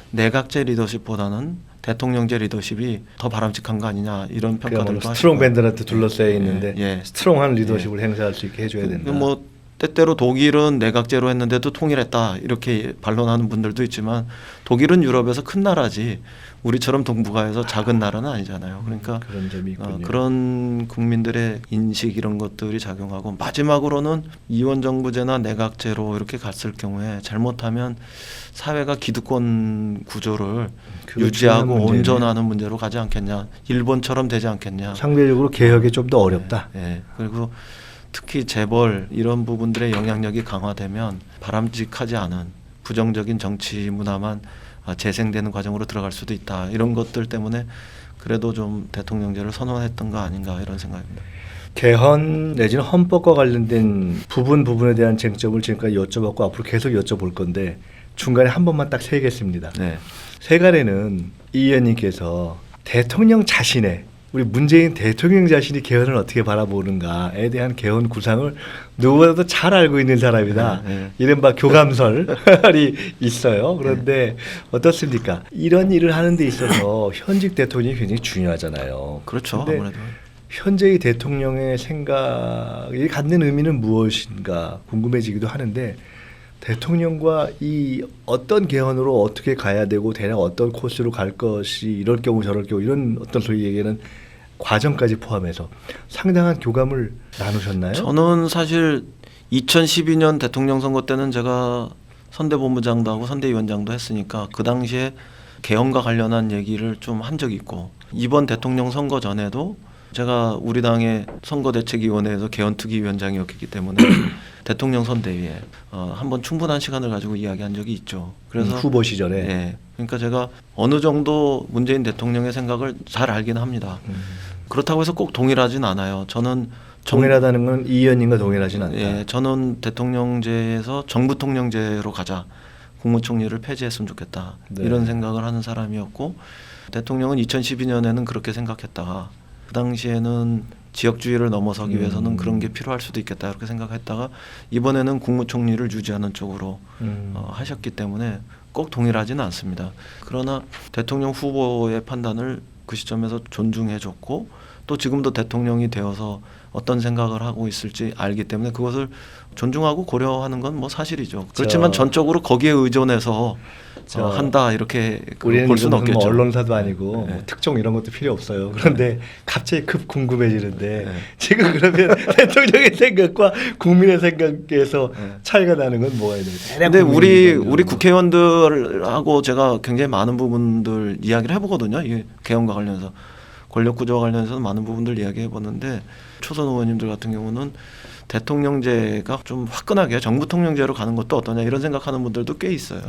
내각제 리더십보다는 대통령제 리더십이 더 바람직한 거 아니냐 이런 그야말로 평가들도 스트롱 하시고. 밴드한테 둘러싸여 있는데 예. 스트롱한 리더십을 행사할 수 있게 해줘야 된다. 뭐 때때로 독일은 내각제로 했는데도 통일했다 이렇게 반론하는 분들도 있지만 독일은 유럽에서 큰 나라지 우리처럼 동북아에서 작은 나라는 아니잖아요. 그러니까 그런 점이 있군요. 그런 국민들의 인식 이런 것들이 작용하고 마지막으로는 이원정부제나 내각제로 이렇게 갔을 경우에 잘못하면 사회가 기득권 구조를 그거 유지하고 중요한 문제네. 온전하는 문제로 가지 않겠냐. 일본처럼 되지 않겠냐. 상대적으로 개혁이 좀 더 어렵다. 예. 그리고 특히 재벌 이런 부분들의 영향력이 강화되면 바람직하지 않은 부정적인 정치 문화만 재생되는 과정으로 들어갈 수도 있다. 이런 것들 때문에 그래도 좀 대통령제를 선호했던 거 아닌가 이런 생각입니다. 개헌 내지는 헌법과 관련된 부분에 대한 쟁점을 지금까지 여쭤봤고 앞으로 계속 여쭤볼 건데 중간에 한 번만 딱 세겠습니다. 네. 세간에는 이 의원님께서 대통령 자신의 우리 문재인 대통령 자신이 개헌을 어떻게 바라보는가에 대한 개헌 구상을 누구보다도 잘 알고 있는 사람이다. 네. 이른바 교감설이 있어요. 그런데 어떻습니까? 이런 일을 하는 데 있어서 현직 대통령이 굉장히 중요하잖아요. 그렇죠. 근데 아무래도. 현재의 대통령의 생각이 갖는 의미는 무엇인가 궁금해지기도 하는데 대통령과 이 어떤 개헌으로 어떻게 가야 되고 대략 어떤 코스로 갈 것이 이럴 경우 저럴 경우 이런 어떤 소위 얘기는 과정까지 포함해서 상당한 교감을 나누셨나요? 저는 사실 2012년 대통령 선거 때는 제가 선대본부장도 하고 선대위원장도 했으니까 그 당시에 개헌과 관련한 얘기를 좀 한 적이 있고 이번 대통령 선거 전에도 제가 우리 당의 선거대책위원회에서 개헌특위위원장이었기 때문에 대통령 선대위에 한번 충분한 시간을 가지고 이야기한 적이 있죠. 그래서 후보 시절에 예, 그러니까 제가 어느 정도 문재인 대통령의 생각을 잘 알긴 합니다. 그렇다고 해서 꼭 동일하진 않아요. 저는 동일하다는 건 이 의원님과 동일하진 않다. 예, 저는 대통령제에서 정부 통령제로 가자. 국무총리를 폐지했으면 좋겠다. 네. 이런 생각을 하는 사람이었고 대통령은 2012년에는 그렇게 생각했다가 그 당시에는 지역주의를 넘어서기 위해서는 그런 게 필요할 수도 있겠다 이렇게 생각했다가 이번에는 국무총리를 유지하는 쪽으로 하셨기 때문에 꼭 동일하지는 않습니다. 그러나 대통령 후보의 판단을 그 시점에서 존중해줬고 또 지금도 대통령이 되어서 어떤 생각을 하고 있을지 알기 때문에 그것을 존중하고 고려하는 건 뭐 사실이죠. 그렇지만 전적으로 거기에 의존해서 한다 이렇게 우리는 볼 수는 이건 없겠죠. 뭐 언론사도 아니고 네. 뭐 특종 이런 것도 필요 없어요. 그런데 갑자기 급 궁금해지는데 네. 지금 그러면 대통령의 생각과 국민의 생각에서 네. 차이가 나는 건 뭐가 있나요? 근데 우리 국회의원들하고 제가 굉장히 많은 부분들 이야기를 해보거든요. 이 개헌과 관련해서 권력 구조와 관련해서 많은 부분들 이야기해 보는데 초선 의원님들 같은 경우는 대통령제가 좀 화끈하게 정부 통령제로 가는 것도 어떠냐 이런 생각하는 분들도 꽤 있어요.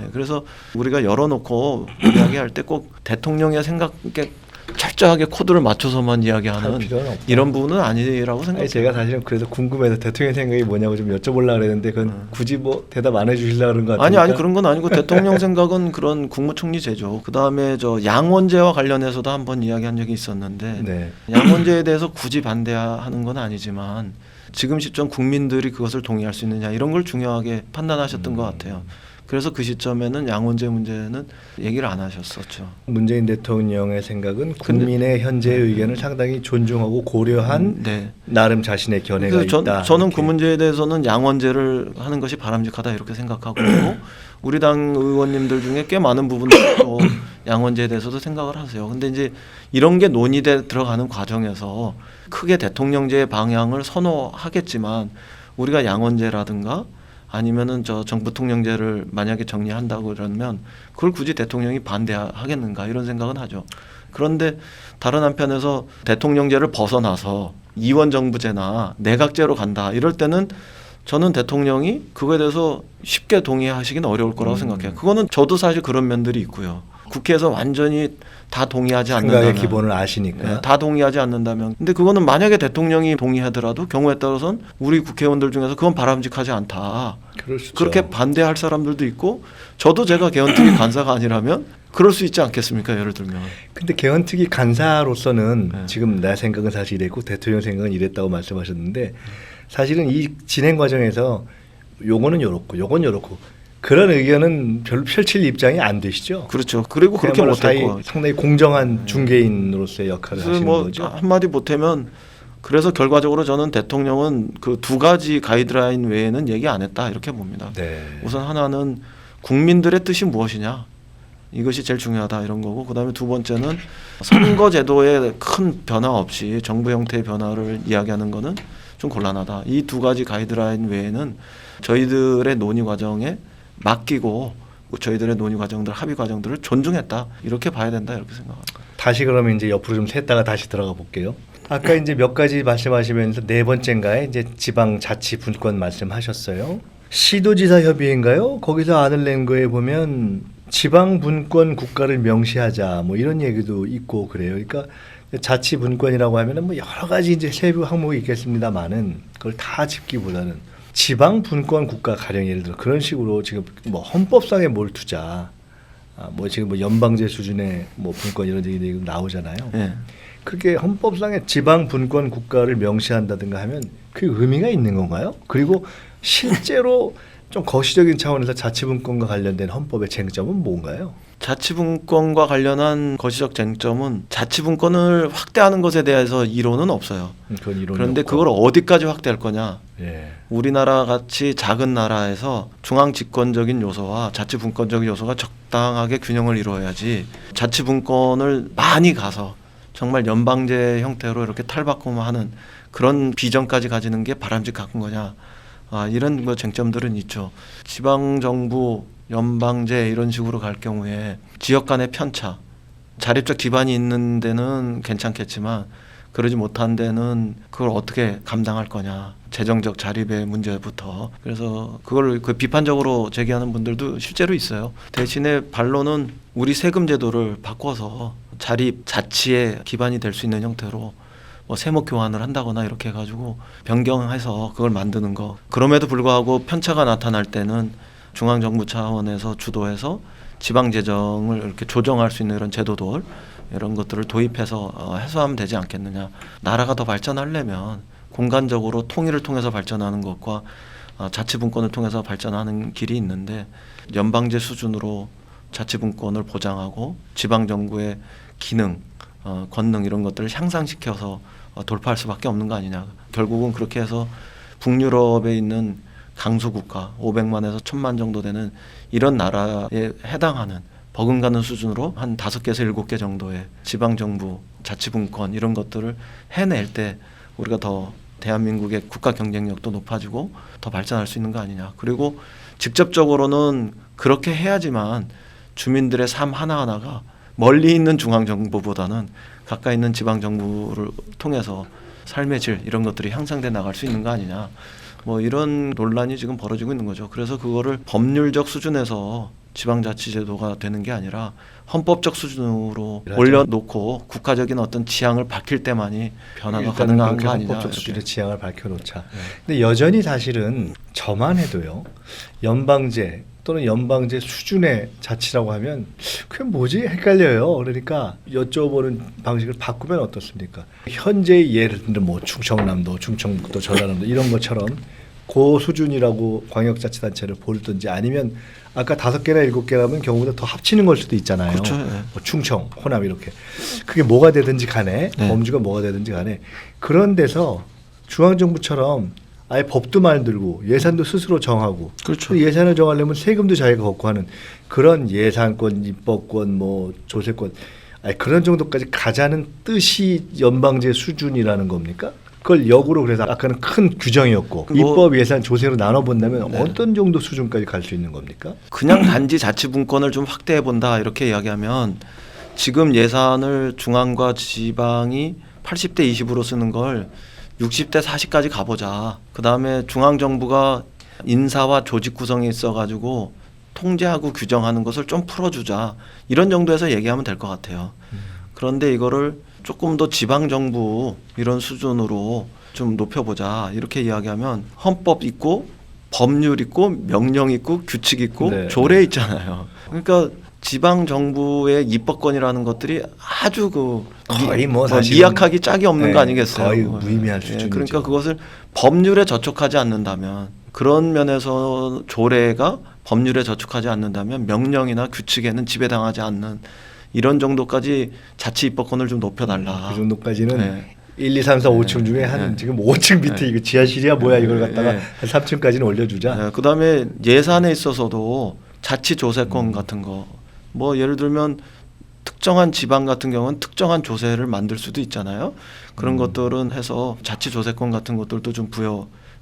네, 그래서 우리가 열어놓고 이야기할 때 꼭 대통령의 생각에 철저하게 코드를 맞춰서만 이야기하는 필요는 없다. 이런 부분은 아니라고 생각해요. 아니, 제가 사실은 그래서 궁금해서 대통령 생각이 뭐냐고 좀 여쭤보려고 그랬는데 그건 굳이 뭐 대답 안 해주시려고 그런 것 같아요. 아니 그런 건 아니고 대통령 생각은 그런 국무총리제죠. 그다음에 저 양원제와 관련해서도 한번 이야기한 적이 있었는데 네. 양원제에 대해서 굳이 반대하는 건 아니지만 지금 시점 국민들이 그것을 동의할 수 있느냐 이런 걸 중요하게 판단하셨던 것 같아요. 그래서 그 시점에는 양원제 문제는 얘기를 안 하셨었죠. 문재인 대통령의 생각은 국민의 현재의 의견을 상당히 존중하고 고려한 네. 나름 자신의 견해가 그래서 있다. 저는 이렇게. 그 문제에 대해서는 양원제를 하는 것이 바람직하다 이렇게 생각하고 있고 우리 당 의원님들 중에 꽤 많은 부분도 양원제에 대해서도 생각을 하세요. 근데 이제 이런 게 논의돼 들어가는 과정에서 크게 대통령제의 방향을 선호하겠지만 우리가 양원제라든가 아니면은 저 정부통령제를 만약에 정리한다고 그러면 그걸 굳이 대통령이 반대하겠는가 이런 생각은 하죠. 그런데 다른 한편에서 대통령제를 벗어나서 이원정부제나 내각제로 간다 이럴 때는 저는 대통령이 그거에 대해서 쉽게 동의하시기는 어려울 거라고 생각해요. 그거는 저도 사실 그런 면들이 있고요. 국회에서 완전히 다 동의하지 않는다면 생각의 기본을 아시니까. 네, 다 동의하지 않는다면 근데 그거는 만약에 대통령이 동의하더라도 경우에 따라서는 우리 국회의원들 중에서 그건 바람직하지 않다. 그럴 수 있죠. 그렇게 반대할 사람들도 있고 저도 제가 개헌특위 간사가 아니라면 그럴 수 있지 않겠습니까? 예를 들면. 근데 개헌특위 간사로서는 네. 지금 내 생각은 사실 이랬고 대통령 생각은 이랬다고 말씀하셨는데 사실은 이 진행 과정에서 요거는 요렇고 요건 요렇고 그런 의견은 별로 펼칠 입장이 안 되시죠? 그렇죠. 그리고 그렇게 그야말로 못했고 상당히 공정한 중개인으로서의 역할을 그래서 하시는 뭐 거죠. 한마디 보태면 그래서 결과적으로 저는 대통령은 그 두 가지 가이드라인 외에는 얘기 안 했다 이렇게 봅니다. 네. 우선 하나는 국민들의 뜻이 무엇이냐 이것이 제일 중요하다 이런 거고 그다음에 두 번째는 선거제도에 큰 변화 없이 정부 형태의 변화를 이야기하는 거는 좀 곤란하다. 이 두 가지 가이드라인 외에는 저희들의 논의 과정에 맡기고 저희들의 논의 과정들 합의 과정들을 존중했다 이렇게 봐야 된다 이렇게 생각합니다. 다시 그러면 이제 옆으로 좀 샜다가 다시 들어가 볼게요. 아까 이제 몇 가지 말씀하시면서 네 번째인가에 이제 지방자치분권 말씀하셨어요. 시도지사 협의회인가요? 거기서 안을 낸 거에 보면 지방분권 국가를 명시하자 뭐 이런 얘기도 있고 그래요. 그러니까 자치분권이라고 하면은 뭐 여러 가지 이제 세부 항목이 있겠습니다만은 그걸 다 짚기보다는 지방분권 국가 가령 예를 들어 그런 식으로 지금 뭐 헌법상에 뭘 두자, 뭐 지금 뭐 연방제 수준의 뭐 분권 이런 얘기들이 나오잖아요. 예. 그게 헌법상에 지방분권 국가를 명시한다든가 하면 그 의미가 있는 건가요? 그리고 실제로 좀 거시적인 차원에서 자치분권과 관련된 헌법의 쟁점은 뭔가요? 자치분권과 관련한 거시적 쟁점은 자치분권을 확대하는 것에 대해서 이론은 없어요. 그건 이론이 그런데 없고. 그걸 어디까지 확대할 거냐? 예. 우리나라 같이 작은 나라에서 중앙 집권적인 요소와 자치분권적인 요소가 적당하게 균형을 이루어야지 자치분권을 많이 가서 정말 연방제 형태로 이렇게 탈바꿈하는 그런 비전까지 가지는 게 바람직한 거냐? 이런 뭐 쟁점들은 있죠. 지방 정부, 연방제 이런 식으로 갈 경우에 지역 간의 편차, 자립적 기반이 있는 데는 괜찮겠지만 그러지 못한 데는 그걸 어떻게 감당할 거냐. 재정적 자립의 문제부터. 그래서 그걸 그 비판적으로 제기하는 분들도 실제로 있어요. 대신에 반론은 우리 세금 제도를 바꿔서 자립 자치의 기반이 될 수 있는 형태로 뭐 세목 교환을 한다거나 이렇게 해가지고 변경해서 그걸 만드는 거. 그럼에도 불구하고 편차가 나타날 때는 중앙정부 차원에서 주도해서 지방 재정을 이렇게 조정할 수 있는 이런 제도들 이런 것들을 도입해서 해소하면 되지 않겠느냐. 나라가 더 발전하려면 공간적으로 통일을 통해서 발전하는 것과 자치분권을 통해서 발전하는 길이 있는데 연방제 수준으로 자치분권을 보장하고 지방정부의 기능, 권능 이런 것들을 향상시켜서 돌파할 수밖에 없는 거 아니냐. 결국은 그렇게 해서 북유럽에 있는 강소국가 500만에서 1000만 정도 되는 이런 나라에 해당하는 버금가는 수준으로 한 5개에서 7개 정도의 지방정부, 자치분권 이런 것들을 해낼 때 우리가 더 대한민국의 국가 경쟁력도 높아지고 더 발전할 수 있는 거 아니냐. 그리고 직접적으로는 그렇게 해야지만 주민들의 삶 하나하나가 멀리 있는 중앙정부보다는 가까이 있는 지방정부를 통해서 삶의 질 이런 것들이 향상돼 나갈 수 있는 거 아니냐. 뭐 이런 논란이 지금 벌어지고 있는 거죠. 그래서 그거를 법률적 수준에서 지방자치제도가 되는 게 아니라 헌법적 수준으로 그렇죠. 올려놓고 국가적인 어떤 지향을 밝힐 때만이 변화가 가능한 거 아니냐. 헌법적 수준의 이렇게. 지향을 밝혀놓자. 근데 여전히 사실은 저만 해도요. 연방제 또는 연방제 수준의 자치라고 하면 그게 뭐지 헷갈려요. 그러니까 여쭤보는 방식을 바꾸면 어떻습니까? 현재의 예를 들면 뭐 충청남도, 충청북도, 전라남도 이런 것처럼 그 수준이라고 광역자치단체를 보든지 아니면 아까 5개나 7개라면 경우보다 더 합치는 걸 수도 있잖아요. 그렇죠. 예. 뭐 충청, 호남 이렇게 그게 뭐가 되든지 간에 네. 범주가 뭐가 되든지 간에 그런 데서 중앙정부처럼 아예 법도 만들고 예산도 스스로 정하고 그렇죠. 그 예산을 정하려면 세금도 자기가 걷고 하는 그런 예산권, 입법권, 뭐 조세권 그런 정도까지 가자는 뜻이 연방제 수준이라는 겁니까? 그걸 역으로 그래서 아까는 큰 규정이었고 그리고- 입법, 예산, 조세로 나눠본다면 네. 어떤 정도 수준까지 갈 수 있는 겁니까? 그냥 단지 자치분권을 좀 확대해 본다 이렇게 이야기하면 지금 예산을 중앙과 지방이 80대 20으로 쓰는 걸 60대 40까지 가보자. 그 다음에 중앙 정부가 인사와 조직 구성이 있어가지고 통제하고 규정하는 것을 좀 풀어주자. 이런 정도에서 얘기하면 될 것 같아요. 그런데 이거를 조금 더 지방 정부 이런 수준으로 좀 높여보자. 이렇게 이야기하면 헌법 있고 법률 있고 명령 있고 규칙 있고 네. 조례 있잖아요. 그러니까 지방 정부의 입법권이라는 것들이 아주 거의 뭐 사실은 미약하기 짝이 없는 네, 거 아니겠어요? 거의 무의미한 예, 수준이죠. 그러니까 그것을 법률에 저촉하지 않는다면 그런 면에서 조례가 법률에 저촉하지 않는다면 명령이나 규칙에는 지배당하지 않는 이런 정도까지 자치 입법권을 좀 높여달라. 그 정도까지는 네. 1, 2, 3, 4, 5층 중에 한 네. 지금 5층 밑에 네. 이거 지하실이야 뭐야 이걸 갖다가 네. 한 3층까지는 올려주자. 네, 그다음에 예산에 있어서도 자치 조세권 같은 거 뭐 예를 들면 특정한 지방 같은 경우는 특정한 조세를 만들 수도 있잖아요. 그런 것들은 해서 자치 조세권 같은 것들도 좀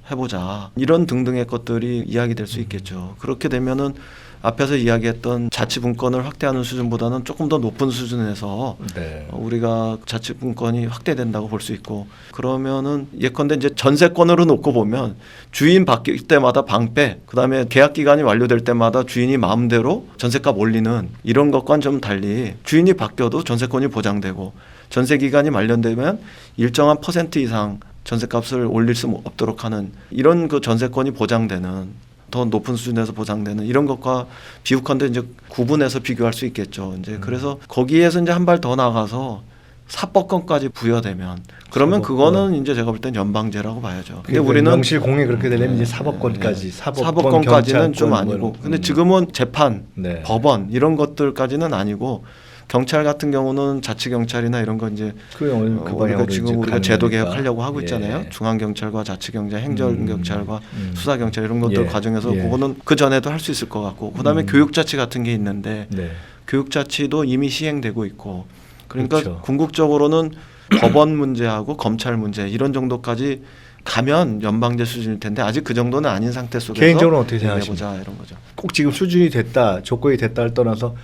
부여해보자. 이런 등등의 것들이 이야기될 수 있겠죠. 그렇게 되면은 앞에서 이야기했던 자치분권을 확대하는 수준보다는 조금 더 높은 수준에서 네. 우리가 자치분권이 확대된다고 볼 수 있고 그러면은 예컨대 이제 전세권으로 놓고 보면 주인 바뀔 때마다 방패 그다음에 계약 기간이 완료될 때마다 주인이 마음대로 전세값 올리는 이런 것과는 좀 달리 주인이 바뀌어도 전세권이 보장되고 전세 기간이 만료되면 일정한 퍼센트 이상 전세값을 올릴 수 없도록 하는 이런 그 전세권이 보장되는 더 높은 수준에서 보장되는 이런 것과 비슷한데 이제 구분해서 비교할 수 있겠죠. 이제 그래서 거기에서 이제 한 발 더 나가서 사법권까지 부여되면 그러면 사법권. 그거는 이제 제가 볼 땐 연방제라고 봐야죠. 근데 그러니까 우리는 명실 공에 그렇게 되려면 이제 사법권까지 사법권까지는 좀 경찰권, 아니고 뭐, 근데 지금은 재판, 네. 법원 이런 것들까지는 아니고 경찰 같은 경우는 자치 경찰이나 이런 거 이제 그 방향으로 우리가 지금 이제 우리가 가는 제도 거니까. 개혁하려고 하고 있잖아요. 예. 중앙 경찰과 자치 경찰, 행정 경찰과 음. 수사 경찰 이런 것들 예. 과정에서 예. 그거는 그 전에도 할 수 있을 것 같고 그다음에 교육 자치 같은 게 있는데 네. 교육 자치도 이미 시행되고 있고 그러니까 그렇죠. 궁극적으로는 법원 문제하고 검찰 문제 이런 정도까지 가면 연방제 수준일 텐데 아직 그 정도는 아닌 상태 속에서 개인적으로 어떻게 얘기해보자 생각하십니까? 이런 거죠. 꼭 지금 수준이 됐다, 조건이 됐다를 떠나서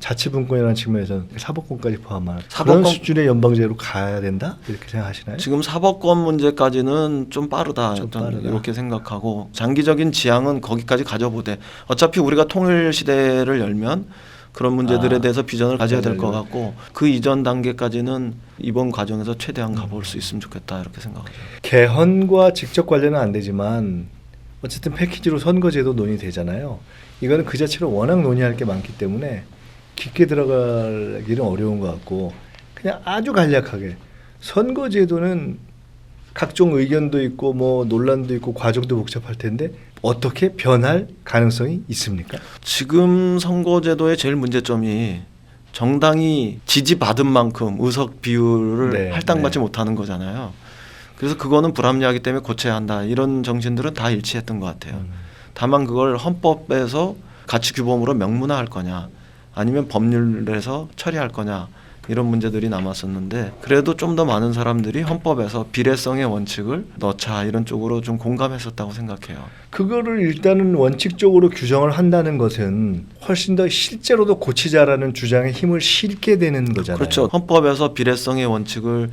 자치분권이라는 측면에서는 사법권까지 포함한 그런 사법권- 수준의 연방제로 가야 된다 이렇게 생각하시나요? 지금 사법권 문제까지는 좀 빠르다 좀 저는 빠르다. 이렇게 생각하고 장기적인 지향은 거기까지 가져보되 어차피 우리가 통일 시대를 열면 그런 문제들에 아, 대해서 비전을 가져야 될 것 비전을. 같고 그 이전 단계까지는 이번 과정에서 최대한 가볼 수 있으면 좋겠다 이렇게 생각하죠. 개헌과 직접 관련은 안 되지만 어쨌든 패키지로 선거제도 논의되잖아요. 이거는 그 자체로 워낙 논의할 게 많기 때문에 깊게 들어가기는 어려운 것 같고 그냥 아주 간략하게 선거제도는 각종 의견도 있고 뭐 논란도 있고 과정도 복잡할 텐데 어떻게 변할 가능성이 있습니까? 지금 선거제도의 제일 문제점이 정당이 지지받은 만큼 의석 비율을 네, 할당받지 네. 못하는 거잖아요. 그래서 그거는 불합리하기 때문에 고쳐야 한다. 이런 정신들은 다 일치했던 것 같아요. 다만 그걸 헌법에서 가치 규범으로 명문화할 거냐 아니면 법률에서 처리할 거냐 이런 문제들이 남았었는데 그래도 좀 더 많은 사람들이 헌법에서 비례성의 원칙을 넣자 이런 쪽으로 좀 공감했었다고 생각해요. 그거를 일단은 원칙적으로 규정을 한다는 것은 훨씬 더 실제로도 고치자라는 주장에 힘을 실게 되는 거잖아요. 그렇죠. 헌법에서 비례성의 원칙을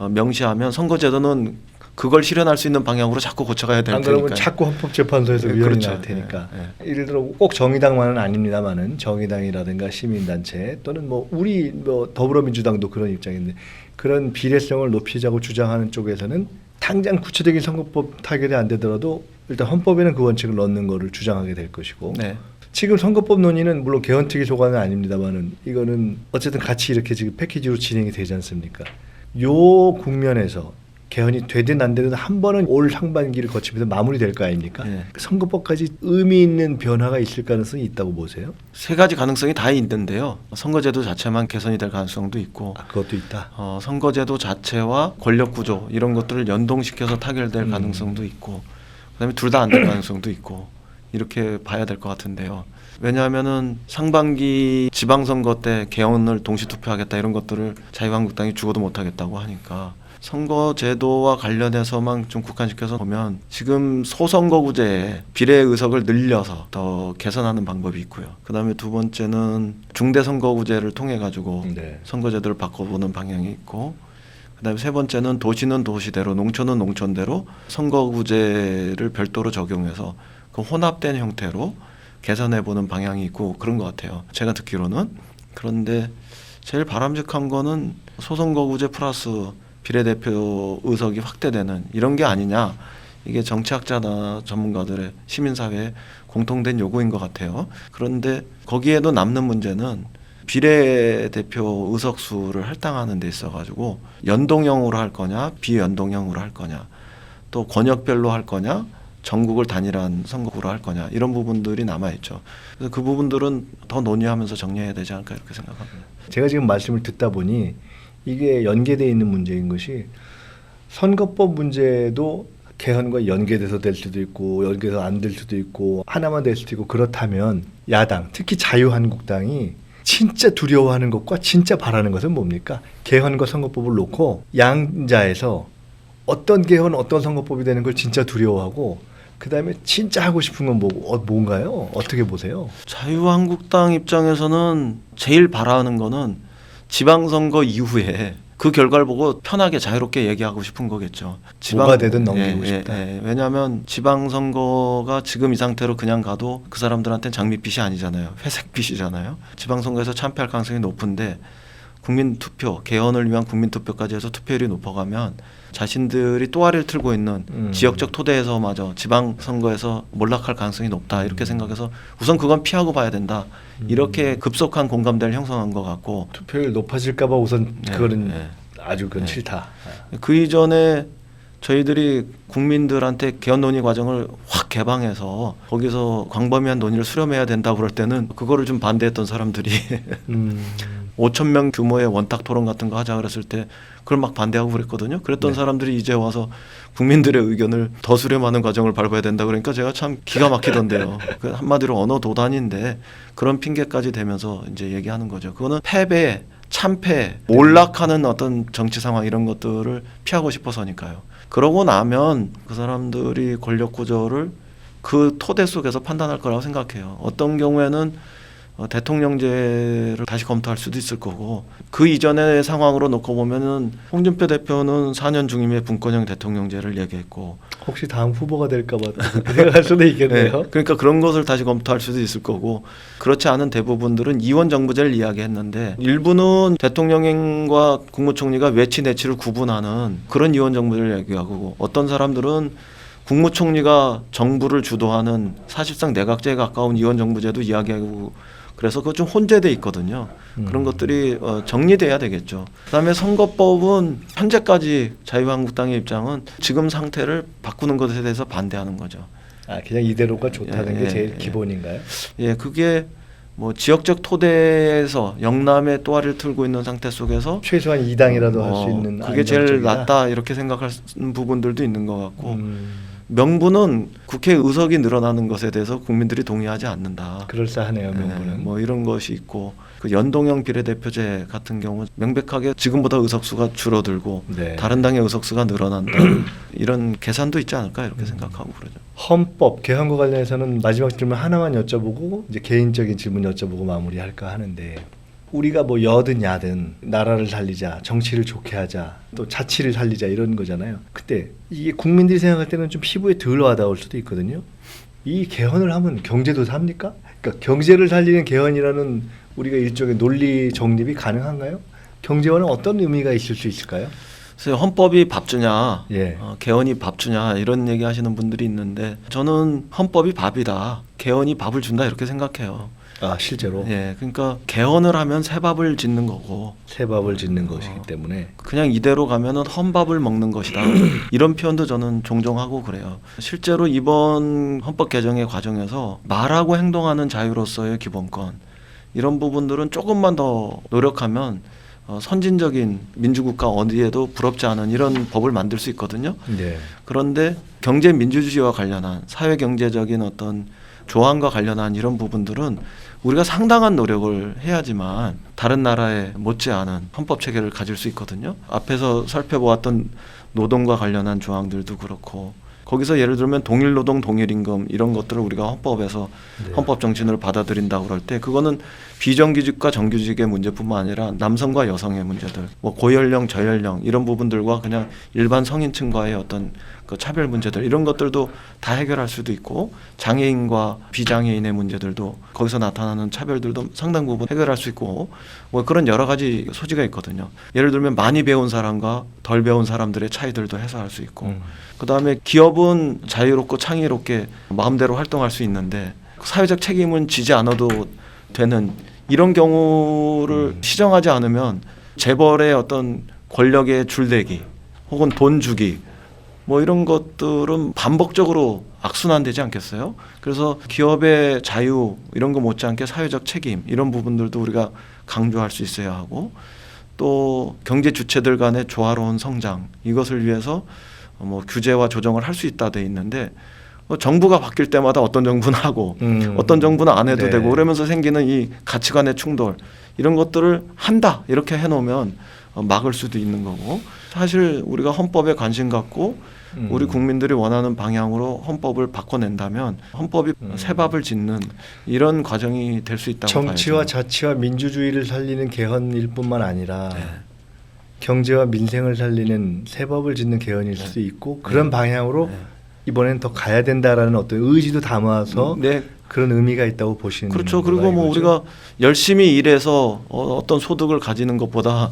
명시하면 선거제도는 그걸 실현할 수 있는 방향으로 자꾸 고쳐가야 될 안 테니까. 그러면 자꾸 헌법재판소에서 네, 위헌이 그렇죠. 날 테니까. 네, 예를 들어 꼭 정의당만은 아닙니다만은 정의당이라든가 시민단체 또는 뭐 우리 뭐 더불어민주당도 그런 입장인데 그런 비례성을 높이자고 주장하는 쪽에서는 당장 구체적인 선거법 타결이 안 되더라도 일단 헌법에는 그 원칙을 넣는 거를 주장하게 될 것이고 네. 지금 선거법 논의는 물론 개헌특위 소관은 아닙니다만은 이거는 어쨌든 같이 이렇게 지금 패키지로 진행이 되지 않습니까? 요 국면에서 개헌이 되든 안 되든 한 번은 올 상반기를 거치면서 마무리될 거 아닙니까? 네. 선거법까지 의미 있는 변화가 있을 가능성이 있다고 보세요? 세 가지 가능성이 다 있는데요. 선거제도 자체만 개선이 될 가능성도 있고 그것도 있다. 선거제도 자체와 권력구조 이런 것들을 연동시켜서 타결될 가능성도 있고 그다음에 둘 다 안 될 가능성도 있고 이렇게 봐야 될 것 같은데요. 왜냐하면은 상반기 지방선거 때 개헌을 동시 투표하겠다 이런 것들을 자유한국당이 죽어도 못하겠다고 하니까 선거제도와 관련해서만 좀 국한시켜서 보면 지금 소선거구제에 비례 의석을 늘려서 더 개선하는 방법이 있고요. 그다음에 두 번째는 중대선거구제를 통해 가지고 네. 선거제도를 바꿔보는 방향이 있고, 그다음에 세 번째는 도시는 도시대로 농촌은 농촌대로 선거구제를 별도로 적용해서 그 혼합된 형태로 개선해보는 방향이 있고 그런 것 같아요. 제가 듣기로는. 그런데 제일 바람직한 거는 소선거구제 플러스 비례대표 의석이 확대되는 이런 게 아니냐. 이게 정치학자나 전문가들의 시민사회의 공통된 요구인 것 같아요. 그런데 거기에도 남는 문제는 비례대표 의석수를 할당하는 데 있어가지고 연동형으로 할 거냐 비연동형으로 할 거냐, 또 권역별로 할 거냐 전국을 단일한 선거구로 할 거냐, 이런 부분들이 남아있죠. 그래서 그 부분들은 더 논의하면서 정리해야 되지 않을까 이렇게 생각합니다. 제가 지금 말씀을 듣다 보니 이게 연계되어 있는 문제인 것이 선거법 문제도 개헌과 연계돼서 될 수도 있고 연계돼서 안 될 수도 있고 하나만 될 수도 있고, 그렇다면 야당 특히 자유한국당이 진짜 두려워하는 것과 진짜 바라는 것은 뭡니까? 개헌과 선거법을 놓고 양자에서 어떤 개헌 어떤 선거법이 되는 걸 진짜 두려워하고 그다음에 진짜 하고 싶은 건 뭔가요? 어떻게 보세요? 자유한국당 입장에서는 제일 바라는 거는 지방선거 이후에 그 결과를 보고 편하게 자유롭게 얘기하고 싶은 거겠죠. 뭐가 되든 넘기고 싶다. 왜냐하면 지방선거가 지금 이 상태로 그냥 가도 그 사람들한테는 장밋빛이 아니잖아요. 회색빛이잖아요. 지방선거에서 참패할 가능성이 높은데 국민투표, 개헌을 위한 국민투표까지 해서 투표율이 높아가면 자신들이 또아리를 틀고 있는 지역적 토대에서마저 지방선거에서 몰락할 가능성이 높다 이렇게 생각해서 우선 그건 피하고 봐야 된다. 이렇게 급속한 공감대를 형성한 것 같고, 투표율 높아질까 봐 우선 그거는 아주 그건 싫다. 그 이전에 저희들이 국민들한테 개헌 논의 과정을 확 개방해서 거기서 광범위한 논의를 수렴해야 된다고 그럴 때는 그거를 좀 반대했던 사람들이 5천 명 규모의 원탁 토론 같은 거 하자 그랬을 때 그걸 막 반대하고 그랬거든요. 그랬던 사람들이 이제 와서 국민들의 의견을 더 수렴하는 과정을 밟아야 된다 그러니까 제가 참 기가 막히던데요. 그 한마디로 언어 도단인데 그런 핑계까지 대면서 이제 얘기하는 거죠. 그거는 패배, 참패, 몰락하는 어떤 정치 상황 이런 것들을 피하고 싶어서니까요. 그러고 나면 그 사람들이 권력 구조를 그 토대 속에서 판단할 거라고 생각해요. 어떤 경우에는 대통령제를 다시 검토할 수도 있을 거고, 그 이전의 상황으로 놓고 보면은 홍준표 대표는 4년 중임의 분권형 대통령제를 얘기했고 혹시 다음 후보가 될까 봐 생각할 수도 있겠네요. 네, 그러니까 그런 것을 다시 검토할 수도 있을 거고, 그렇지 않은 대부분들은 이원 정부제를 이야기했는데 일부는 대통령과 국무총리가 외치 내치를 구분하는 그런 이원 정부제를 얘기하고, 어떤 사람들은 국무총리가 정부를 주도하는 사실상 내각제에 가까운 이원 정부제도 이야기하고, 그래서 그거 좀 혼재돼 있거든요. 그런 것들이 정리돼야 되겠죠. 그다음에 선거법은 현재까지 자유한국당의 입장은 지금 상태를 바꾸는 것에 대해서 반대하는 거죠. 아, 그냥 이대로가 좋다는 게 제일 기본인가요? 예, 그게 뭐 지역적 토대에서 영남의 또아리를 틀고 있는 상태 속에서 최소한 2당이라도 할 수 있는 그게 제일 안정적이다. 낫다 이렇게 생각하는 부분들도 있는 것 같고, 명분은 국회 의석이 늘어나는 것에 대해서 국민들이 동의하지 않는다. 그럴싸하네요, 명분은. 뭐 이런 것이 있고, 그 연동형 비례대표제 같은 경우 명백하게 지금보다 의석수가 줄어들고 다른 당의 의석수가 늘어난다. 이런 계산도 있지 않을까 이렇게 생각하고 그러죠. 헌법 개헌과 관련해서는 마지막 질문 하나만 여쭤보고 이제 개인적인 질문 여쭤보고 마무리할까 하는데, 우리가 뭐 여든 야든 나라를 살리자, 정치를 좋게 하자, 또 자치를 살리자 이런 거잖아요. 그때 이게 국민들이 생각할 때는 좀 피부에 덜 와닿을 수도 있거든요. 이 개헌을 하면 경제도 삽니까? 그러니까 경제를 살리는 개헌이라는 우리가 일종의 논리 정립이 가능한가요? 경제와는 어떤 의미가 있을 수 있을까요? 그래서 헌법이 밥 주냐, 예. 개헌이 밥 주냐 이런 얘기 하시는 분들이 있는데, 저는 헌법이 밥이다, 개헌이 밥을 준다 이렇게 생각해요. 아, 실제로? 예, 그러니까 개헌을 하면 새 밥을 짓는 거고 새 밥을 짓는 것이기 때문에 그냥 이대로 가면은 헌밥을 먹는 것이다. 이런 표현도 저는 종종 하고 그래요. 실제로 이번 헌법 개정의 과정에서 말하고 행동하는 자유로서의 기본권, 이런 부분들은 조금만 더 노력하면 선진적인 민주국가 어디에도 부럽지 않은 이런 법을 만들 수 있거든요. 네. 그런데 경제 민주주의와 관련한 사회 경제적인 어떤 조항과 관련한 이런 부분들은 우리가 상당한 노력을 해야지만 다른 나라에 못지않은 헌법 체계를 가질 수 있거든요. 앞에서 살펴보았던 노동과 관련한 조항들도 그렇고 거기서 예를 들면 동일노동 동일임금 이런 것들을 우리가 헌법에서 네. 헌법 정신으로 받아들인다고 그럴 때 그거는 비정규직과 정규직의 문제뿐만 아니라 남성과 여성의 문제들, 뭐 고연령 저연령 이런 부분들과 그냥 일반 성인층과의 어떤 그 차별 문제들 이런 것들도 다 해결할 수도 있고 장애인과 비장애인의 문제들도 거기서 나타나는 차별들도 상당 부분 해결할 수 있고 뭐 그런 여러 가지 소지가 있거든요. 예를 들면 많이 배운 사람과 덜 배운 사람들의 차이들도 해소할 수 있고 그다음에 기업은 자유롭고 창의롭게 마음대로 활동할 수 있는데 사회적 책임은 지지 않아도 되는 이런 경우를 시정하지 않으면 재벌의 어떤 권력의 줄대기 혹은 돈 주기 뭐 이런 것들은 반복적으로 악순환되지 않겠어요? 그래서 기업의 자유 이런 거 못지않게 사회적 책임 이런 부분들도 우리가 강조할 수 있어야 하고 또 경제 주체들 간의 조화로운 성장 이것을 위해서 뭐 규제와 조정을 할 수 있다 돼 있는데 정부가 바뀔 때마다 어떤 정부는 하고 어떤 정부는 안 해도 네. 되고 그러면서 생기는 이 가치관의 충돌 이런 것들을 한다 이렇게 해놓으면 막을 수도 있는 거고 사실 우리가 헌법에 관심 갖고 우리 국민들이 원하는 방향으로 헌법을 바꿔낸다면 헌법이 새 밥을 짓는 이런 과정이 될 수 있다고 정치와 봐야죠. 자치와 민주주의를 살리는 개헌일 뿐만 아니라 네. 경제와 민생을 살리는 새 법을 짓는 개헌일 수도 있고 그런 방향으로 이번엔 더 가야 된다라는 어떤 의지도 담아서 네. 그런 의미가 있다고 보시는 그렇죠. 건가요, 그리고 뭐 이거죠? 우리가 열심히 일해서 어떤 소득을 가지는 것보다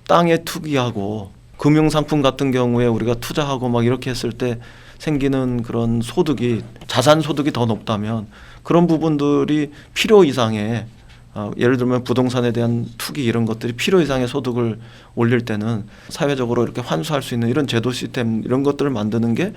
땅에 투기하고 금융상품 같은 경우에 우리가 투자하고 막 이렇게 했을 때 생기는 그런 소득이 자산 소득이 더 높다면 그런 부분들이 필요 이상의 예를 들면 부동산에 대한 투기 이런 것들이 필요 이상의 소득을 올릴 때는 사회적으로 이렇게 환수할 수 있는 이런 제도 시스템 이런 것들을 만드는 게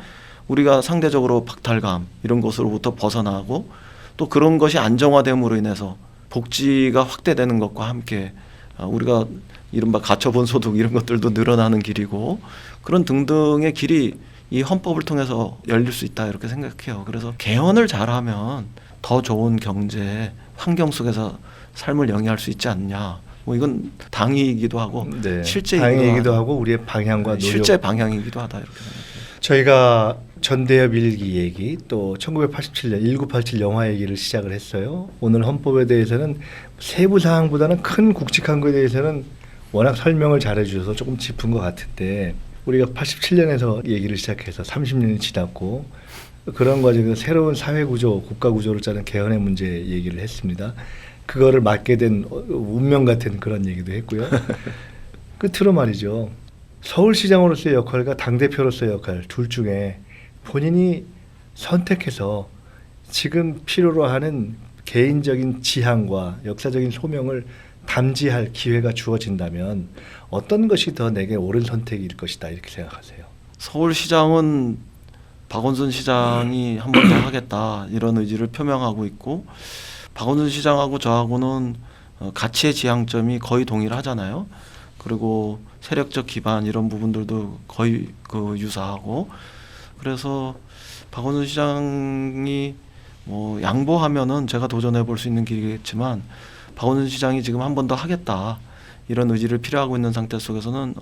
우리가 상대적으로 박탈감 이런 것으로부터 벗어나고 또 그런 것이 안정화됨으로 인해서 복지가 확대되는 것과 함께 우리가 이른바 가처분 소득 이런 것들도 늘어나는 길이고 그런 등등의 길이 이 헌법을 통해서 열릴 수 있다 이렇게 생각해요. 그래서 개헌을 잘하면 더 좋은 경제 환경 속에서 삶을 영위할 수 있지 않냐. 뭐 이건 당위이기도 하고 네. 실제이기도 방향이기도 하고 우리의 방향과 노력. 실제 방향이기도 하다 이렇게 생각해요. 저희가 전대협 일기 얘기 또 1987년 1987 영화 얘기를 시작을 했어요. 오늘 헌법에 대해서는 세부 사항보다는 큰 굵직한 거에 대해서는 워낙 설명을 잘해 주셔서 조금 짚은 것 같은데 우리가 87년에서 얘기를 시작해서 30년이 지났고 그런 과정에서 새로운 사회 구조, 국가 구조를 짜는 개헌의 문제 얘기를 했습니다. 그거를 맡게 된 운명 같은 그런 얘기도 했고요. 끝으로 말이죠. 서울시장으로서의 역할과 당대표로서의 역할 둘 중에 본인이 선택해서 지금 필요로 하는 개인적인 지향과 역사적인 소명을 담지할 기회가 주어진다면 어떤 것이 더 내게 옳은 선택일 것이다 이렇게 생각하세요? 서울시장은 박원순 시장이 한 번 더 하겠다 이런 의지를 표명하고 있고 박원순 시장하고 저하고는 가치의 지향점이 거의 동일하잖아요. 그리고 세력적 기반 이런 부분들도 거의 유사하고 그래서 박원순 시장이 뭐 양보하면은 제가 도전해 볼 수 있는 길이겠지만 박원순 시장이 지금 한 번 더 하겠다 이런 의지를 필요하고 있는 상태 속에서는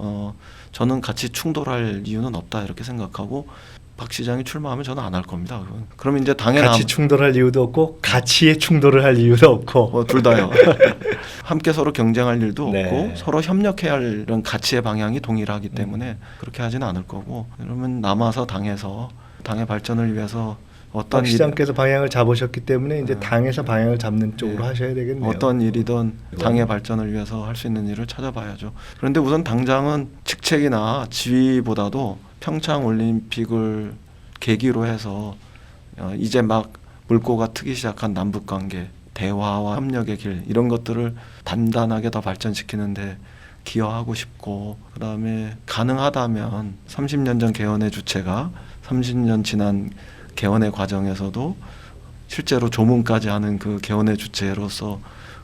저는 같이 충돌할 이유는 없다 이렇게 생각하고 박 시장이 출마하면 저는 안 할 겁니다. 그럼 이제 당에 같이 충돌할 이유도 없고 가치에 충돌을 할 이유도 없고 둘 다요. 함께 서로 경쟁할 일도 네. 없고 서로 협력해야 할 이런 가치의 방향이 동일하기 때문에 그렇게 하지는 않을 거고 그러면 남아서 당에서 당의 발전을 위해서 어떤 박 시장께서 방향을 잡으셨기 때문에 이제 당에서 방향을 잡는 쪽으로 하셔야 되겠네요. 어떤 일이든 당의 발전을 위해서 할 수 있는 일을 찾아봐야죠. 그런데 우선 당장은 직책이나 지위보다도 평창 올림픽을 계기로 해서 이제 막 물꼬가 트기 시작한 남북 관계, 대화와 협력의 길 이런 것들을 단단하게 더 발전시키는데 기여하고 싶고 그다음에 가능하다면 30년 전 개헌의 주체가 30년 지난 개헌의 과정에서도 실제로 조문까지 하는 그 개헌의 주체로서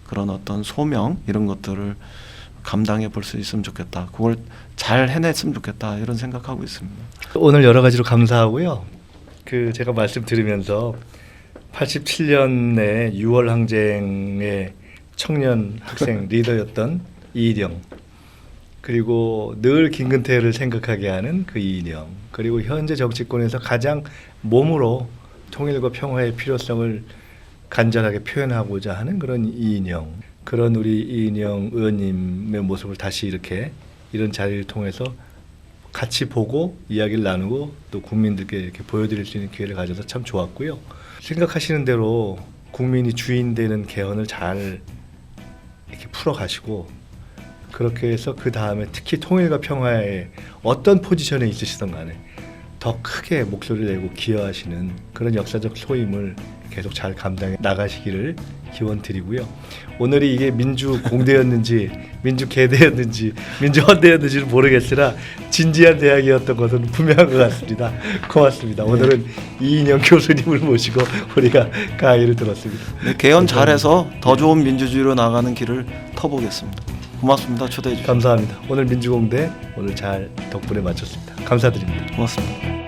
그런 어떤 소명 이런 것들을 감당해 볼 수 있으면 좋겠다. 그걸 잘 해냈으면 좋겠다. 이런 생각하고 있습니다. 오늘 여러 가지로 감사하고요. 그 제가 말씀 들으면서 87년에 6월 항쟁의 청년 학생 리더였던 이인영, 그리고 늘 김근태를 생각하게 하는 그 이인영, 그리고 현재 정치권에서 가장 몸으로 통일과 평화의 필요성을 간절하게 표현하고자 하는 그런 이인영, 그런 우리 이인영 의원님의 모습을 다시 이렇게 이런 자리를 통해서 같이 보고 이야기를 나누고 또 국민들께 이렇게 보여드릴 수 있는 기회를 가져서 참 좋았고요. 생각하시는 대로 국민이 주인 되는 개헌을 잘 이렇게 풀어가시고, 그렇게 해서 그 다음에 특히 통일과 평화에 어떤 포지션에 있으시던 간에 더 크게 목소리를 내고 기여하시는 그런 역사적 소임을 계속 잘 감당해 나가시기를 기원드리고요. 오늘이 이게 민주공대였는지 민주개대였는지 민주헌대였는지는 모르겠으나 진지한 대학이었던 것은 분명한 것 같습니다. 고맙습니다. 오늘은 이인영 교수님을 모시고 우리가 강의를 들었습니다. 네, 개헌 잘해서 더 좋은 민주주의로 나가는 길을 터보겠습니다. 고맙습니다. 초대해 주셔서. 감사합니다. 오늘 민주공대 오늘 잘 덕분에 마쳤습니다. 감사드립니다. 고맙습니다.